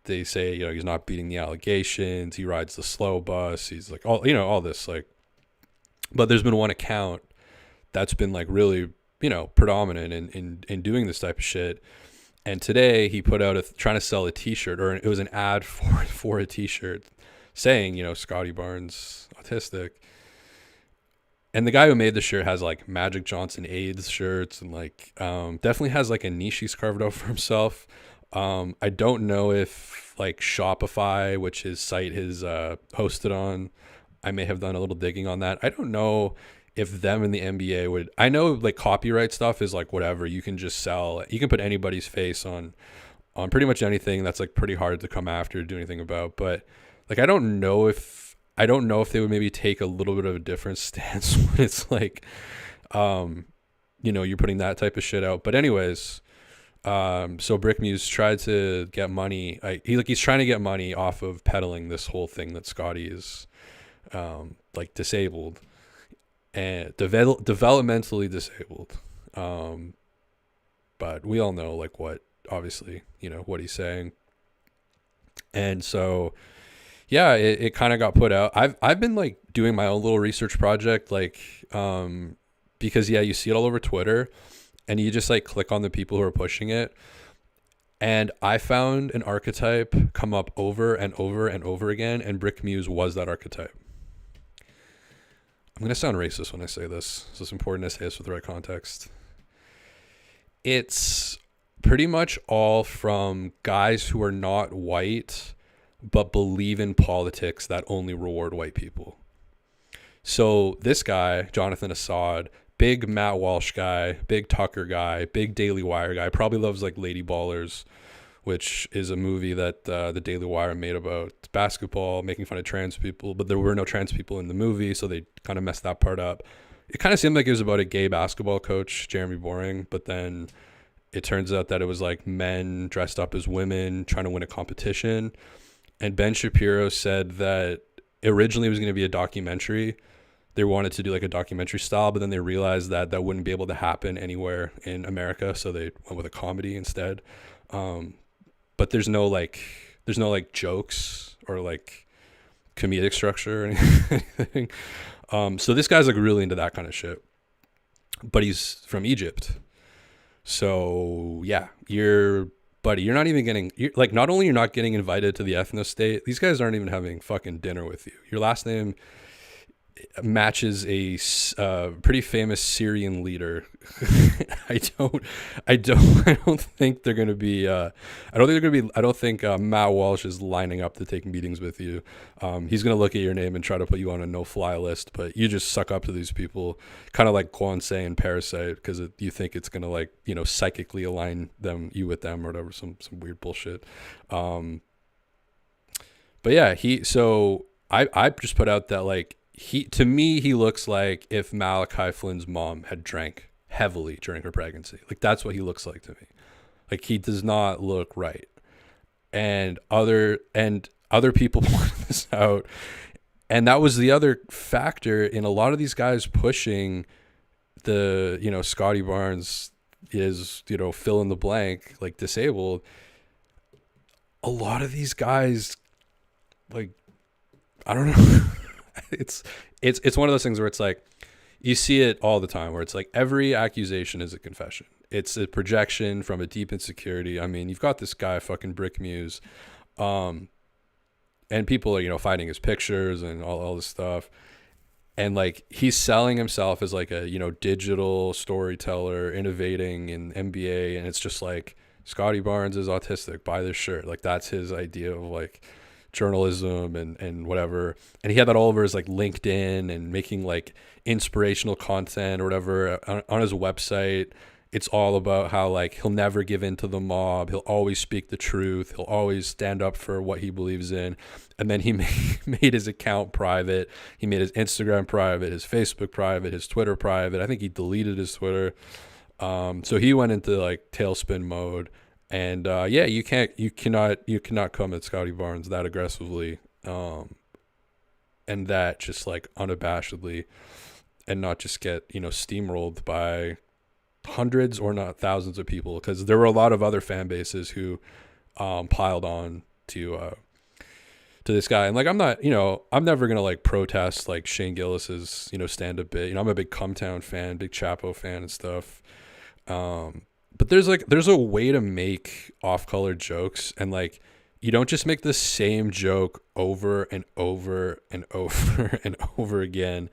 They say, you know, he's not beating the allegations. He rides the slow bus. He's like, all, you know, all this like, but there's been one account that's been like really, you know, predominant in doing this type of shit. And today he put out trying to sell a t-shirt, or it was an ad for a t-shirt saying, you know, Scotty Barnes autistic. And the guy who made the shirt has like Magic Johnson AIDS shirts, and like definitely has like a niche he's carved out for himself. I don't know if like Shopify, which his site is hosted on, I may have done a little digging on that. I don't know if them in the NBA would. I know like copyright stuff is like whatever, you can just sell. You can put anybody's face on pretty much anything that's like pretty hard to come after or do anything about. But like I don't know if they would maybe take a little bit of a different stance when it's like, you're putting that type of shit out. But anyways, so Brick Muse tried to get money. He's trying to get money off of peddling this whole thing that Scotty is, like disabled and developmentally disabled. But we all know like what, obviously, what he's saying. And so, yeah, it kind of got put out. I've been like doing my own little research project, like, because yeah, you see it all over Twitter and you just like click on the people who are pushing it. And I found an archetype come up over and over and over again. And Brick Muse was that archetype. I'm going to sound racist when I say this. So it's important to say this with the right context. It's pretty much all from guys who are not white but believe in politics that only reward white people. So this guy, Jonathan Assad, big Matt Walsh guy, big Tucker guy, big Daily Wire guy, probably loves like Lady Ballers, which is a movie that the Daily Wire made about basketball, making fun of trans people, but there were no trans people in the movie, so they kind of messed that part up. It kind of seemed like it was about a gay basketball coach, Jeremy Boring, but then it turns out that it was like men dressed up as women trying to win a competition. And Ben Shapiro said that originally it was going to be a documentary. They wanted to do like a documentary style, but then they realized that that wouldn't be able to happen anywhere in America, so they went with a comedy instead. But there's no like jokes or like comedic structure or anything. So this guy's like really into that kind of shit, but he's from Egypt. So yeah, you're not even getting, not only you're not getting invited to the ethno state, these guys aren't even having fucking dinner with you. Your last name matches a pretty famous Syrian leader. I don't think they're going to be, I don't think Matt Walsh is lining up to take meetings with you. He's going to look at your name and try to put you on a no-fly list, but you just suck up to these people, kind of like Kwanzaa and Parasite, because you think it's going to like, psychically align you with them or whatever, some weird bullshit. But yeah, I just put out that like, to me, he looks like if Malachi Flynn's mom had drank heavily during her pregnancy. Like, that's what he looks like to me. Like, he does not look right. And other people pointed this out. And that was the other factor in a lot of these guys pushing the, Scotty Barnes is, fill in the blank, like disabled. A lot of these guys, like, I don't know. It's one of those things where it's like you see it all the time where it's like every accusation is a confession. It's a projection from a deep insecurity. I mean, you've got this guy fucking Brick Muse, and people are finding his pictures and all this stuff, and like he's selling himself as like a digital storyteller innovating in NBA, and it's just like Scotty Barnes is autistic, buy this shirt. Like that's his idea of like journalism and whatever. And he had that all over his like LinkedIn and making like inspirational content or whatever on his website. It's all about how like he'll never give in to the mob, he'll always speak the truth, he'll always stand up for what he believes in. And then he made his account private, he made his Instagram private, his Facebook private, his Twitter private. I think he deleted his Twitter. So he went into like tailspin mode. And you cannot come at Scotty Barnes that aggressively, and that just like unabashedly, and not just get steamrolled by hundreds or not thousands of people, because there were a lot of other fan bases who piled on to this guy. And like I'm never gonna like protest like Shane Gillis's stand-up bit. I'm a big Cumtown fan, big Chapo fan and stuff. But there's a way to make off-color jokes, and like you don't just make the same joke over and over and over and over again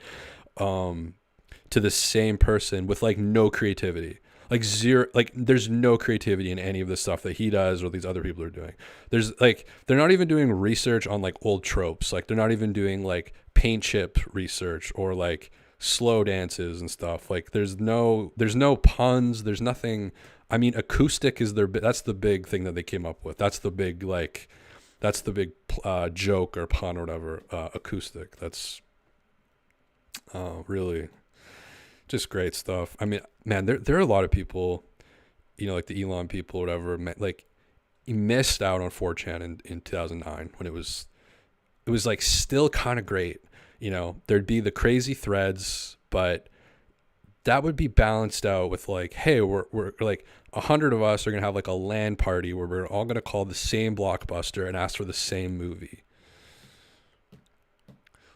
to the same person with like no creativity. Like zero, like there's no creativity in any of the stuff that he does or these other people are doing. There's like, they're not even doing research on like old tropes. Like they're not even doing like paint chip research or like slow dances and stuff. Like there's no puns, there's nothing. I mean, acoustic is that's the big thing that they came up with. That's the big joke or pun or whatever. Acoustic. That's really just great stuff. I mean, man, there are a lot of people, like the Elon people or whatever, like he missed out on 4chan in 2009 when it was like still kind of great. There'd be the crazy threads, but that would be balanced out with like, hey, we're like 100 of us are going to have like a LAN party where we're all going to call the same blockbuster and ask for the same movie.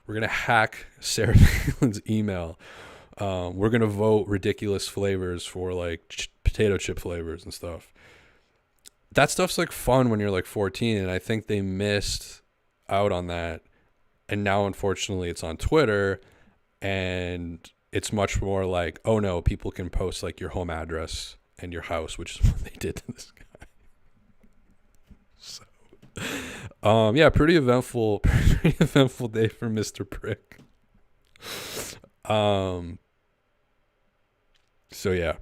We're going to hack Sarah Palin's email. We're going to vote ridiculous flavors for like potato chip flavors and stuff. That stuff's like fun when you're like 14. And I think they missed out on that. And now, unfortunately, it's on Twitter and it's much more like, oh no, people can post like your home address and your house, which is what they did to this guy. So, yeah, pretty eventful day for Mr. Brick. So yeah,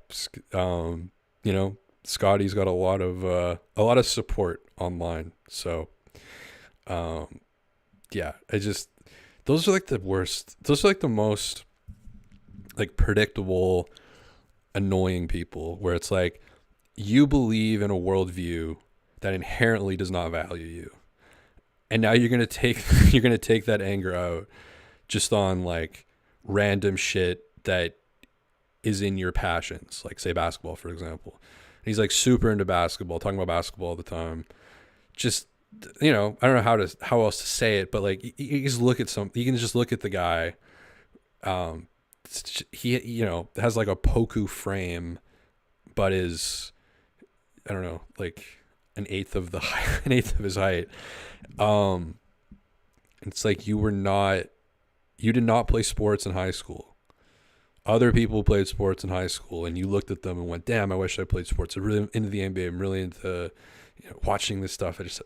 Scotty's got a lot of support online. So, yeah, those are like the worst. Those are like the most like predictable, annoying people where it's like you believe in a worldview that inherently does not value you. And now you're going to take that anger out just on like random shit that is in your passions, like say basketball, for example. And he's like super into basketball, talking about basketball all the time. Just, I don't know how else to say it, but like you just look at you can just look at the guy. He has like a Poku frame, but is, I don't know, like an eighth of his height. It's like you did not play sports in high school. Other people played sports in high school, and you looked at them and went, "Damn, I wish I played sports. I'm really into the NBA. I'm really into watching this stuff. I just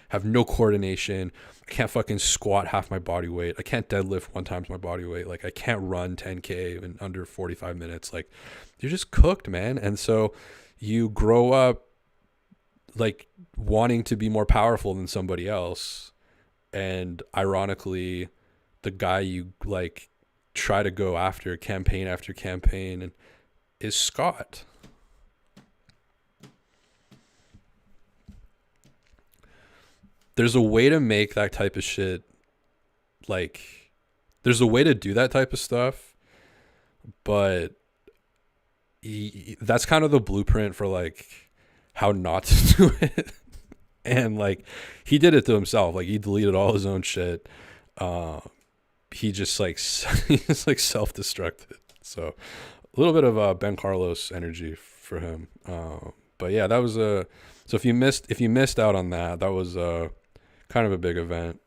have no coordination. I can't fucking squat half my body weight. I can't deadlift 1 time my body weight. Like I can't run 10K in under 45 minutes. Like you're just cooked, man." And so you grow up like wanting to be more powerful than somebody else, and ironically, the guy you like try to go after campaign after campaign and is Scott. There's a way to make that type of shit, like there's a way to do that type of stuff, but that's kind of the blueprint for like how not to do it. And like he did it to himself. Like he deleted all his own shit. He just like self-destructed. So a little bit of Ben Carlos energy for him. But yeah, that was so if you missed out on that was kind of a big event.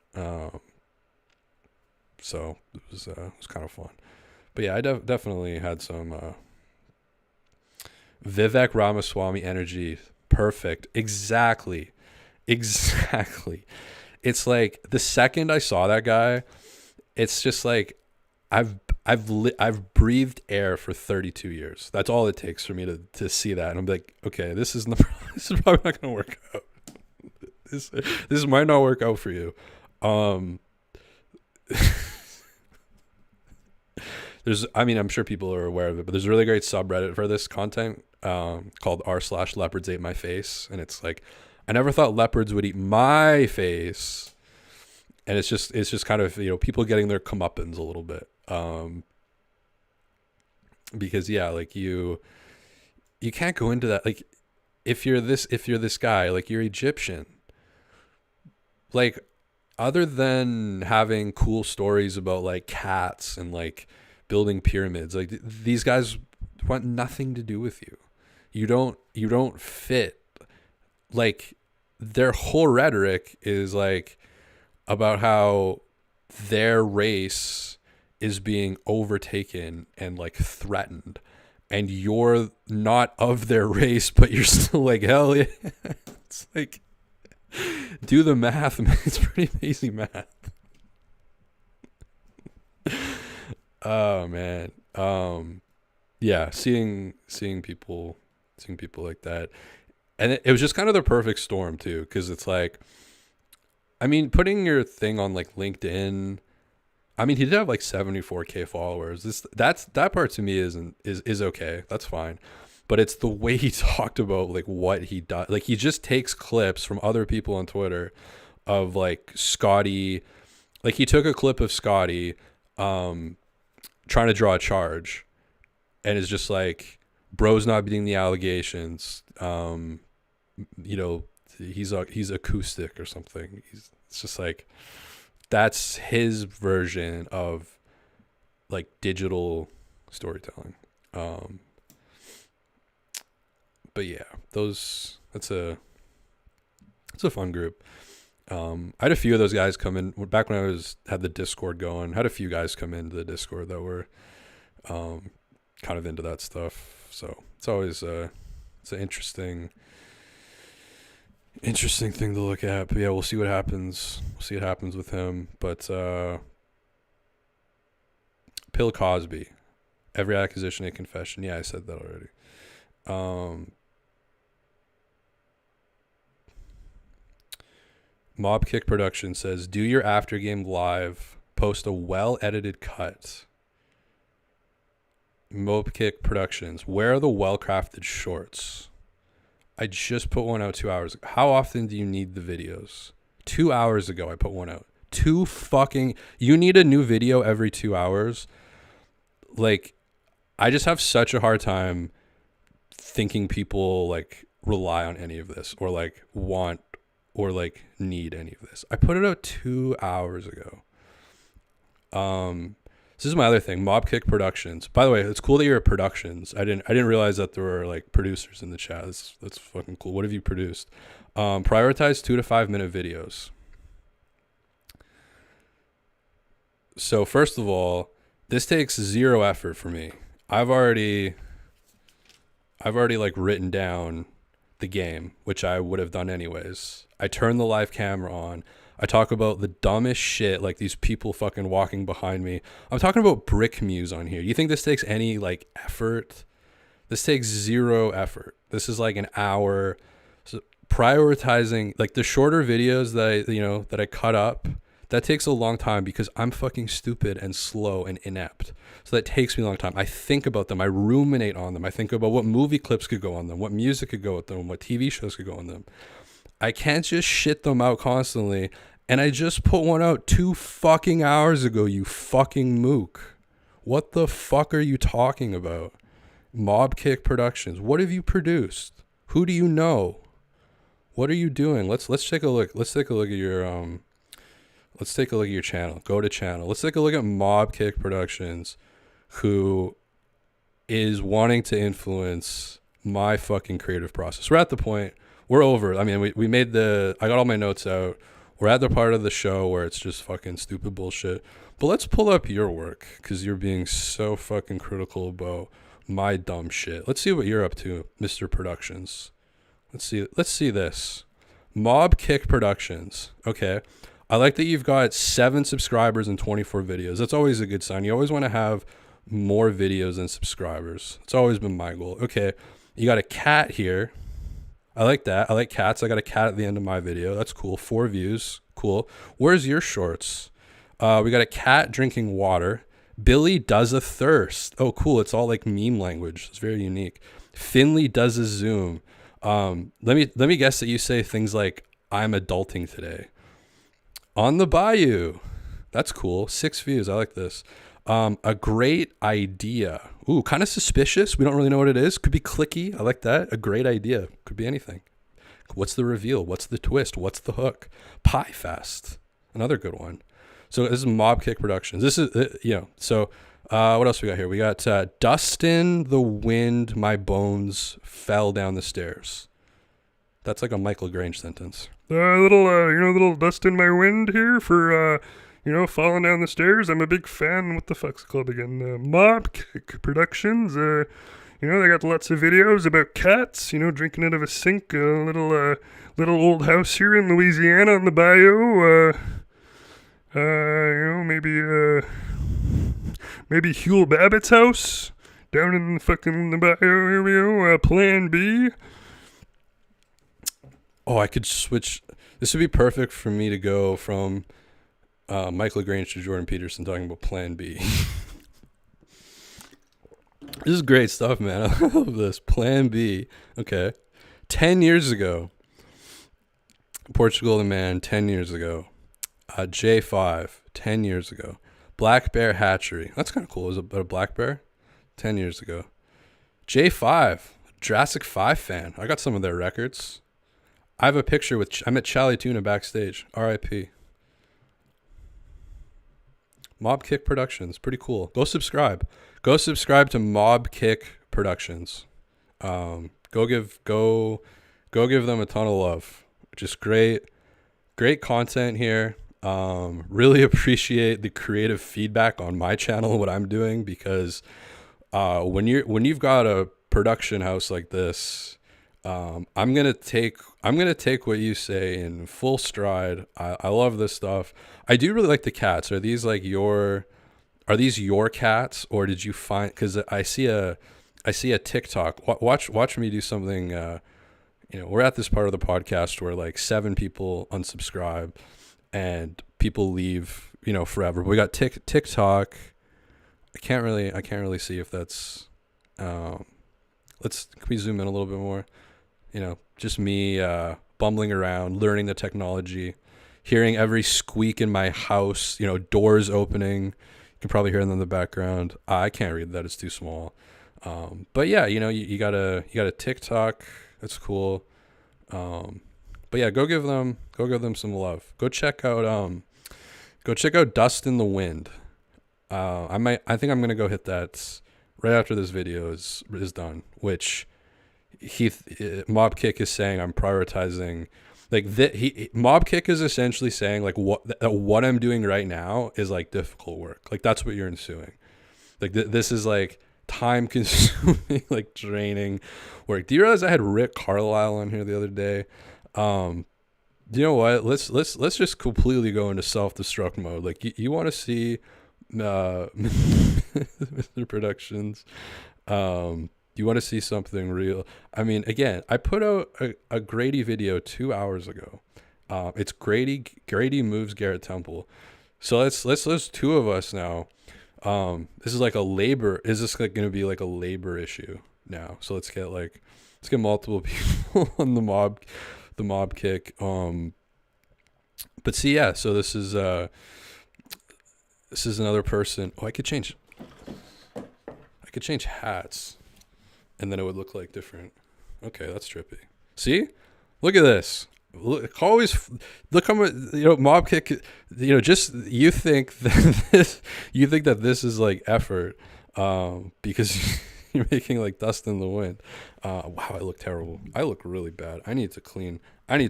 So it was kind of fun. But yeah, I definitely had some Vivek Ramaswamy energy. Perfect. Exactly. It's like the second I saw that guy, it's just like I've breathed air for 32 years. That's all it takes for me to see that. And I'm like, okay, this is probably not going to work out. This might not work out for you. I'm sure people are aware of it, but there's a really great subreddit for this content called r/leopards ate my face. And it's like, I never thought leopards would eat my face. And it's just kind of, people getting their comeuppance a little bit. Because yeah, like you can't go into that. Like if you're this guy, like you're Egyptian, like other than having cool stories about like cats and like building pyramids, like these guys want nothing to do with you. You don't fit. Like their whole rhetoric is like about how their race is being overtaken and like threatened, and you're not of their race, but you're still like, hell yeah. It's like, do the math, man. It's pretty amazing math. Oh man. Yeah, seeing people like that. And it was just kind of the perfect storm too, because it's like, I mean, putting your thing on like LinkedIn. I mean, he did have like 74K followers. That part to me is okay. That's fine. But it's the way he talked about like what he does. Like he just takes clips from other people on Twitter of like Scotty. Like he took a clip of Scotty trying to draw a charge, and is just like, bro's not beating the allegations. You know, he's acoustic or something. It's just like, that's his version of like digital storytelling. But yeah, that's a fun group. I had a few of those guys come in back when I had the Discord going. Had a few guys come into the Discord that were kind of into that stuff. So it's always it's an interesting thing to look at. But yeah, we'll see what happens. We'll see what happens with him. But Bill Cosby, every accusation a confession. Yeah, I said that already. Mob Kick Production says, do your after game live, post a well edited cut. Mob Kick Productions, where are the well crafted shorts? I just put one out 2 hours ago. How often do you need the videos? 2 hours ago I put one out. You need a new video every 2 hours? Like, I just have such a hard time thinking people like rely on any of this, or like want or like need any of this. I put it out 2 hours ago. This is my other thing, Mob Kick Productions. By the way, it's cool that you're at Productions. I didn't realize that there were like producers in the chat. That's fucking cool. What have you produced? Prioritize 2 to 5 minute videos. So first of all, this takes zero effort for me. I've already like written down the game, which I would have done anyways. I turn the live camera on. I talk about the dumbest shit, like these people fucking walking behind me. I'm talking about Brick Muse on here. You think this takes any like effort? This takes zero effort. This is like an hour. So prioritizing like the shorter videos that I cut up, that takes a long time because I'm fucking stupid and slow and inept. So that takes me a long time. I think about them. I ruminate on them. I think about what movie clips could go on them, what music could go with them, what TV shows could go on them. I can't just shit them out constantly. And I just put one out 2 fucking hours ago, you fucking mook. What the fuck are you talking about? Mob Kick Productions. What have you produced? Who do you know? What are you doing? Let's take a look. Let's take a look at your channel. Go to channel. Let's take a look at Mob Kick Productions, who is wanting to influence my fucking creative process. We're at the point. We're over. I mean, we made I got all my notes out. We're at the part of the show where it's just fucking stupid bullshit. But let's pull up your work, because you're being so fucking critical about my dumb shit. Let's see what you're up to, Mr. Productions. Let's see this. Mob Kick Productions. Okay. I like that you've got 7 subscribers and 24 videos. That's always a good sign. You always want to have more videos than subscribers. It's always been my goal. Okay. You got a cat here. I like that. I like cats. I got a cat at the end of my video. That's cool. 4 views. Cool. Where's your shorts? We got a cat drinking water. Billy does a thirst. Oh, cool. It's all like meme language. It's very unique. Finley does a zoom. Let me guess that you say things like, I'm adulting today. On the Bayou. That's cool. 6 views. I like this. A great idea. Ooh, kind of suspicious. We don't really know what it is. Could be clicky. I like that. A great idea. Could be anything. What's the reveal? What's the twist? What's the hook? Pie Fest. Another good one. So this is Mob Kick Productions. This is, so what else we got here? We got Dust in the Wind, My Bones Fell Down the Stairs. That's like a Michael Grange sentence. Little dust in my wind here for, falling down the stairs. I'm a big fan. What the fuck's it called again? Mob Kick Productions. They got lots of videos about cats, drinking out of a sink. A little old house here in Louisiana on the bayou. Maybe maybe Hewell Babbitt's house down in the fucking Bayou area, Plan B. Oh, I could switch. This would be perfect for me to go from Mike LaGrange to Jordan Peterson talking about Plan B. This is great stuff, man. I love this. Plan B. Okay. 10 years ago. Portugal the Man, 10 years ago. J5, 10 years ago. Black Bear Hatchery. That's kind of cool. Is it a black bear? 10 years ago. J5, Jurassic 5 fan. I got some of their records. I have a picture with, I met Charlie Tuna backstage. R.I.P. Mob Kick Productions. Pretty cool. Go subscribe. Go subscribe to Mob Kick Productions. Go give them a ton of love. Just great content here. Really appreciate the creative feedback on my channel and what I'm doing, because when you've got a production house like this, I'm gonna take what you say in full stride. I love this stuff. I do really like the cats. Are these your cats, or did you find? Because I see a TikTok. Watch me do something. We're at this part of the podcast where like 7 people unsubscribe and people leave, forever. But we got TikTok. I can't really see if that's. Can we zoom in a little bit more? Just me bumbling around, learning the technology, hearing every squeak in my house, doors opening. You can probably hear them in the background. I can't read that. It's too small. But yeah, you got a TikTok. That's cool. But yeah, go give them some love. Go check out Dust in the Wind. I think I'm going to go hit that right after this video is done, which Mob Kick is saying I'm prioritizing. Like Mob Kick is essentially saying like what I'm doing right now is like difficult work. Like that's what you're ensuing. Like this is like time consuming, like draining work. Do you realize I had Rick Carlisle on here the other day? You know what? Let's just completely go into self-destruct mode. Like you want to see Mr. Productions. You want to see something real. I mean, again, I put out a Grady video 2 hours ago. It's Grady moves Garrett Temple. So let's 2 of us now. This is like is this like going to be like a labor issue now? So let's get multiple people on the mob kick. But see, yeah, so this is another person. Oh, I could change hats and then it would look like different. Okay, that's trippy. See? Look at this. Look how much, mob kick, just you think that this is like effort, because you're making like dust in the wind. Wow, I look terrible. I look really bad. I need to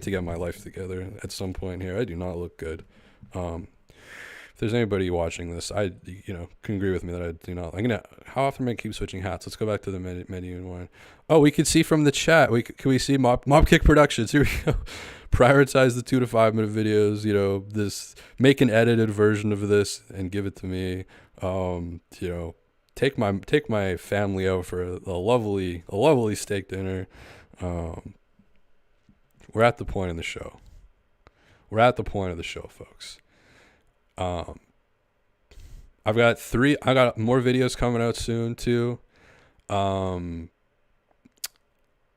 get my life together at some point here. I do not look good. If there's anybody watching this, can agree with me that I do not. How often am I keep switching hats? Let's go back to the menu and one. Oh, we could see from the chat. Can we see Mob Kick Productions? Here we go. Prioritize the 2 to 5 minute videos. This, make an edited version of this and give it to me. Take my family out for a lovely steak dinner. We're at the point of the show. Folks. I've got more videos coming out soon too.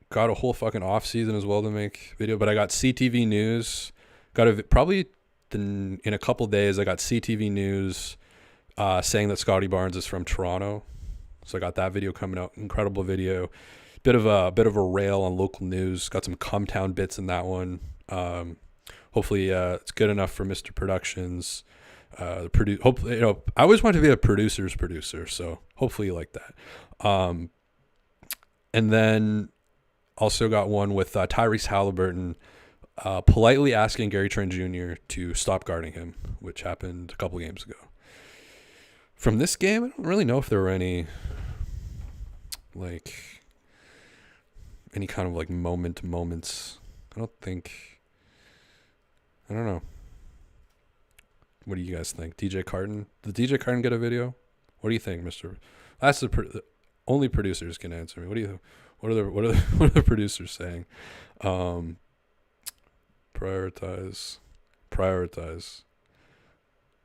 Got a whole fucking off season as well to make video, but I got CTV News. Probably in a couple days. I got CTV News saying that Scotty Barnes is from Toronto, so I got that video coming out. Incredible video. Bit of a rail on local news. Got some Cumtown bits in that one. Hopefully, it's good enough for Mr. Productions. Hopefully, I always want to be a producer's producer, so hopefully you like that. And then also got one with Tyrese Halliburton politely asking Gary Trent Jr. to stop guarding him, which happened a couple games ago. From this game, I don't really know if there were any kind of like moments. I don't know. What do you guys think? DJ Carton? Did DJ Carton get a video? What do you think, Mister? That's the only producers can answer me. What do you? What are the producers saying? Um, prioritize.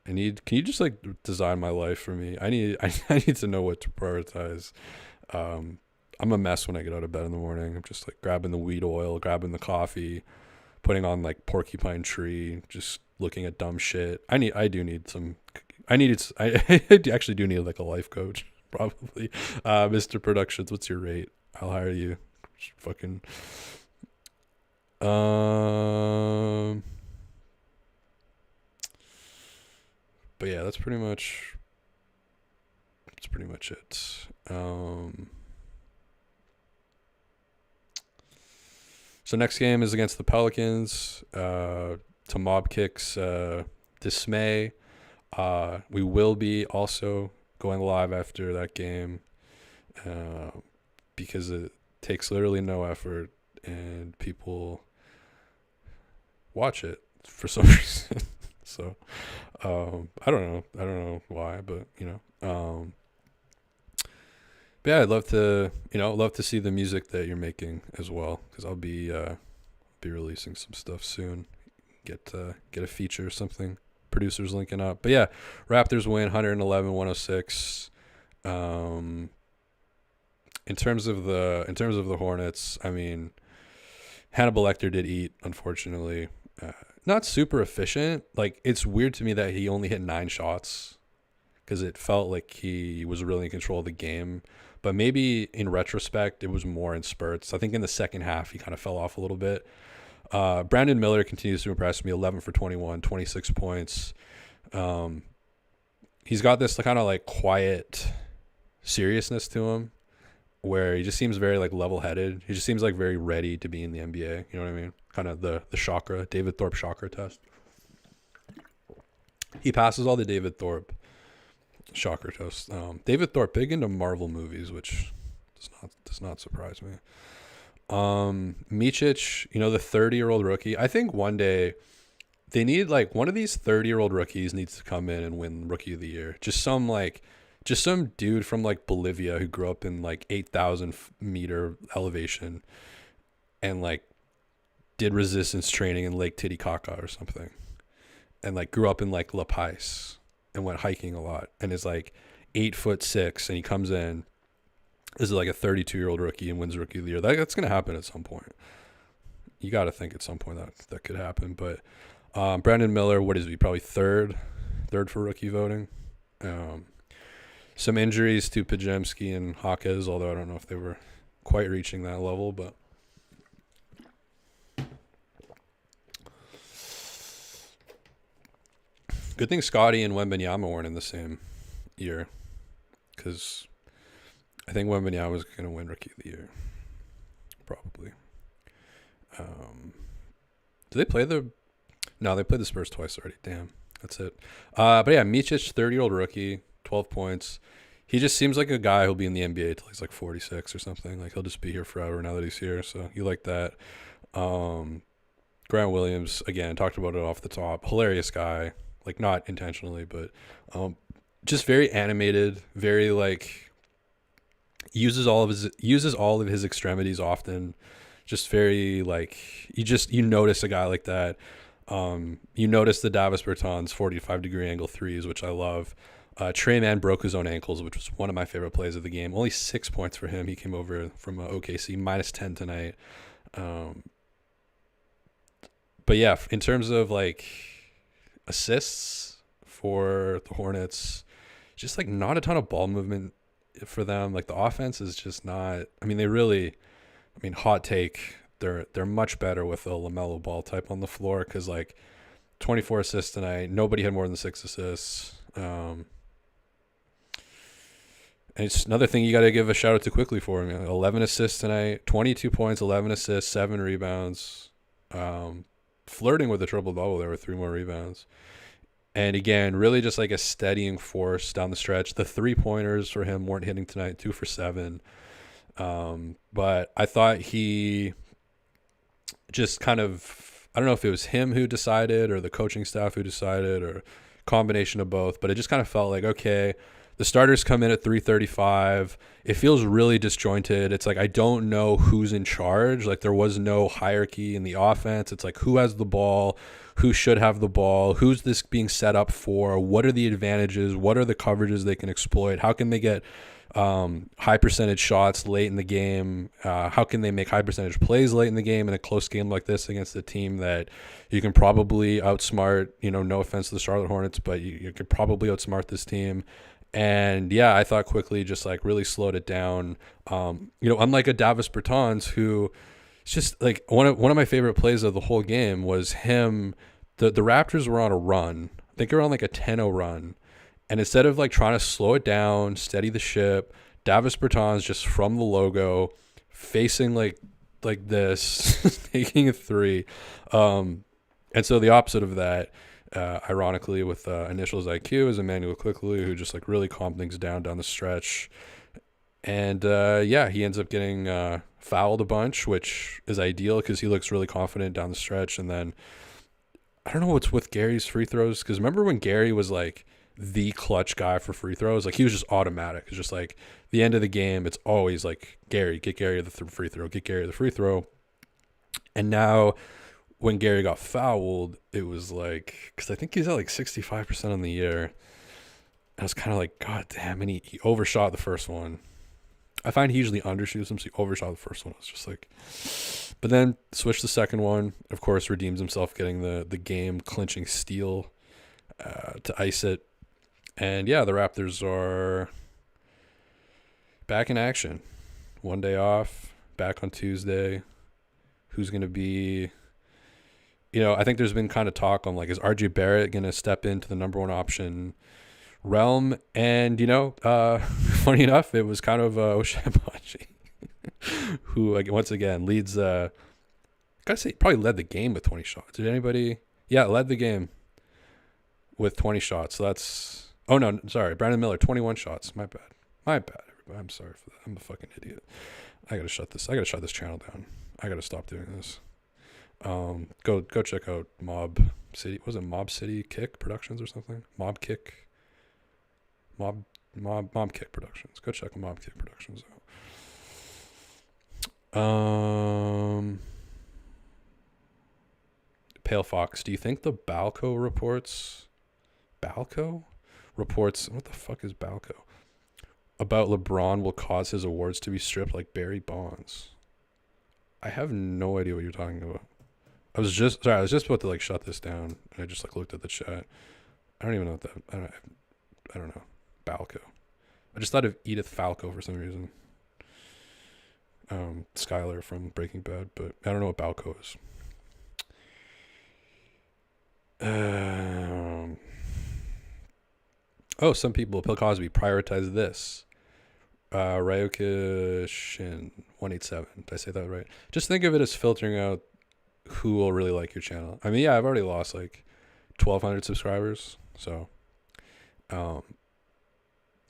I need. Can you just like design my life for me? I need. I need to know what to prioritize. Um, I'm a mess when I get out of bed in the morning. I'm just like grabbing the weed oil, grabbing the coffee, putting on like Porcupine Tree, just looking at dumb shit. I do need some. I actually do need like a life coach probably. Mr. Productions, what's your rate? I'll hire you. Just fucking. Um. But yeah, that's pretty much it. So next game is against the Pelicans. To Mob Kick's dismay, we will be also going live after that game, because it takes literally no effort and people watch it for some reason. So I don't know why, but but yeah, I'd love to see the music that you're making as well, because I'll be releasing some stuff soon. Get a feature or something. Producers linking up. But yeah, Raptors win 111-106. In terms of the Hornets, I mean, Hannibal Lecter did eat, unfortunately. Not super efficient. Like, it's weird to me that he only hit 9 shots, because it felt like he was really in control of the game. But maybe in retrospect, it was more in spurts. I think in the second half, he kind of fell off a little bit. Brandon Miller continues to impress me. 11 for 21, 26 points. He's got this kind of like quiet seriousness to him, where he just seems very like level-headed. He just seems like very ready to be in the NBA. You know what I mean? Kind of the chakra, David Thorpe chakra test. He passes all the David Thorpe chakra tests. David Thorpe, big into Marvel movies, which does not surprise me. Micic, the 30-year-old rookie. I think one day they need like one of these 30-year-old rookies needs to come in and win Rookie of the Year. Just some dude from like Bolivia who grew up in like 8,000 meter elevation and like did resistance training in Lake Titicaca or something, and like grew up in like La Paz and went hiking a lot, and is like 8'6", and he comes in as like a 32-year-old rookie and wins Rookie of the Year. That's gonna happen at some point. You got to think at some point that could happen. But Brandon Miller, what is he? Probably third for rookie voting. Some injuries to Pajemski and Hawkes, although I don't know if they were quite reaching that level, but good thing Scotty and Wembanyama weren't in the same year, because I think Wembanyama was going to win Rookie of the Year, probably. Do they play the? No, they played the Spurs twice already. Damn, that's it. But yeah, Micic, 30-year-old rookie, 12 points. He just seems like a guy who'll be in the NBA till he's like 46 or something. Like, he'll just be here forever now that he's here. So you like that. Grant Williams, again, talked about it off the top. Hilarious guy. Like, not intentionally, but just very animated, very like uses all of his extremities often. Just very like you notice a guy like that. You notice the Davis Bertans 45-degree angle threes, which I love. Trey Mann broke his own ankles, which was one of my favorite plays of the game. Only 6 points for him. He came over from OKC, -10 tonight. But yeah, in terms of like assists for the Hornets, just like not a ton of ball movement for them. Like, the offense is just not. I mean, hot take. They're much better with a LaMelo Ball type on the floor, because like 24 assists tonight. Nobody had more than 6 assists. And it's another thing you got to give a shout out to Quickley for. 11 assists tonight, 22 points, 11 assists, 7 rebounds. Flirting with a triple-double there with 3 more rebounds. And again, really just like a steadying force down the stretch. The 3-pointers for him weren't hitting tonight, 2 for 7. But I thought he just kind of, I don't know if it was him who decided or the coaching staff who decided or combination of both, but it just kind of felt like, okay, the starters come in at 335. It feels really disjointed. It's like I don't know who's in charge. Like there was no hierarchy in the offense. It's like who has the ball, who should have the ball, who's this being set up for, what are the advantages, what are the coverages they can exploit, how can they get high percentage shots late in the game, how can they make high percentage plays late in the game in a close game like this against a team that you can probably outsmart. No offense to the Charlotte Hornets, but you could probably outsmart this team. And yeah, I thought Quickley just like really slowed it down. Unlike a Davis Bertans, who it's just like one of my favorite plays of the whole game was him. The Raptors were on a run. I think they were on like a 10-0 run. And instead of like trying to slow it down, steady the ship, Davis Bertans just from the logo, facing like this, taking a three. And so the opposite of that, ironically, with initials IQ, is Immanuel Quickley, who just like really calmed things down the stretch. And he ends up getting fouled a bunch, which is ideal because he looks really confident down the stretch. And then I don't know what's with Gary's free throws, because remember when Gary was like the clutch guy for free throws? Like he was just automatic. It's just like the end of the game, it's always like Gary, get Gary the free throw, get Gary the free throw. And now when Gary got fouled, it was like, because I think he's at like 65% on the year. I was kind of like, God damn, and he overshot the first one. I find he usually undershoots them, so he overshot the first one. I was just like, but then switched the second one. Of course, redeems himself, getting the game clinching steal to ice it. And yeah, the Raptors are back in action. One day off, back on Tuesday. Who's going to be, I think there's been kind of talk on like, is RJ Barrett going to step into the number one option realm? And, funny enough, it was kind of Ochai Agbaji who, like, once again, leads, gotta say, probably led the game with 20 shots. Did anybody? Yeah, led the game with 20 shots. So that's, oh no, sorry, Brandon Miller, 21 shots. My bad, everybody. I'm sorry for that. I'm a fucking idiot. I gotta shut this channel down. I gotta stop doing this. Go check out Mob City. Was it Mob City Kick Productions or something? Mob Kick Productions. Go check Mob Kick Productions out. Pale Fox, do you think the Balco reports, what the fuck is Balco? About LeBron will cause his awards to be stripped like Barry Bonds? I have no idea what you're talking about. I was just about to like shut this down, and I just like looked at the chat. I don't even know what that, I don't know. Balco. I just thought of Edith Falco for some reason. Skylar from Breaking Bad, but I don't know what Balco is. Some people, Bill Cosby, prioritize this. Ryoka Shin 187. Did I say that right? Just think of it as filtering out who will really like your channel. I mean, yeah, I've already lost like 1,200 subscribers, so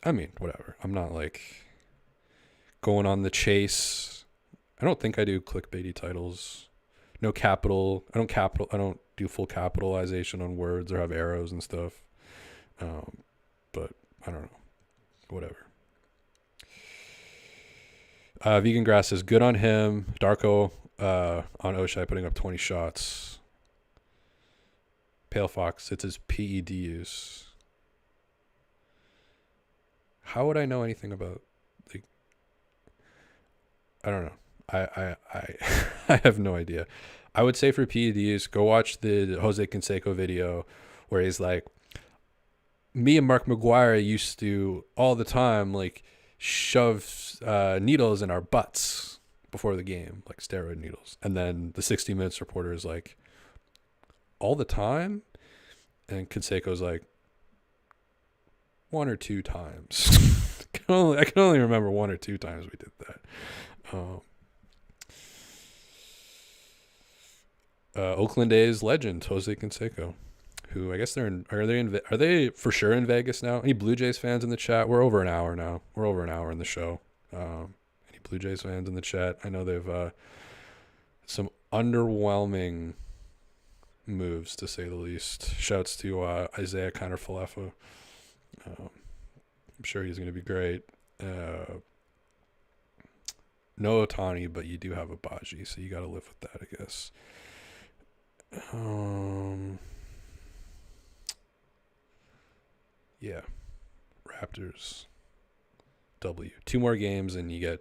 I mean, whatever. I'm not like going on the chase. I don't think I do clickbaity titles. No capital. I don't do full capitalization on words or have arrows and stuff. But I don't know. Whatever. Vegan Grass says, good on him. Darko on Ochai putting up 20 shots. Pale Fox, it's his PED use. How would I know anything about, like, I don't know. I I have no idea. I would say for PEDs, go watch the Jose Canseco video where he's like, me and Mark McGuire used to all the time like shove needles in our butts before the game, like steroid needles. And then the 60 Minutes reporter is like, all the time? And Canseco's like, one or two times. I can only remember one or two times we did that. Oakland A's legend Jose Canseco, who I guess are they for sure in Vegas now? Any Blue Jays fans in the chat? We're over an hour now. We're over an hour in the show. Any Blue Jays fans in the chat? I know they've some underwhelming moves, to say the least. Shouts to Isaiah Kiner-Falefa. I'm sure he's going to be great. No Otani, but you do have a Baji, so you got to live with that, I guess. Yeah. Raptors. W. 2 more games, and you get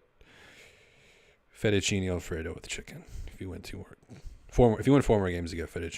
fettuccine alfredo with chicken. If you win 4 more games, you get fettuccine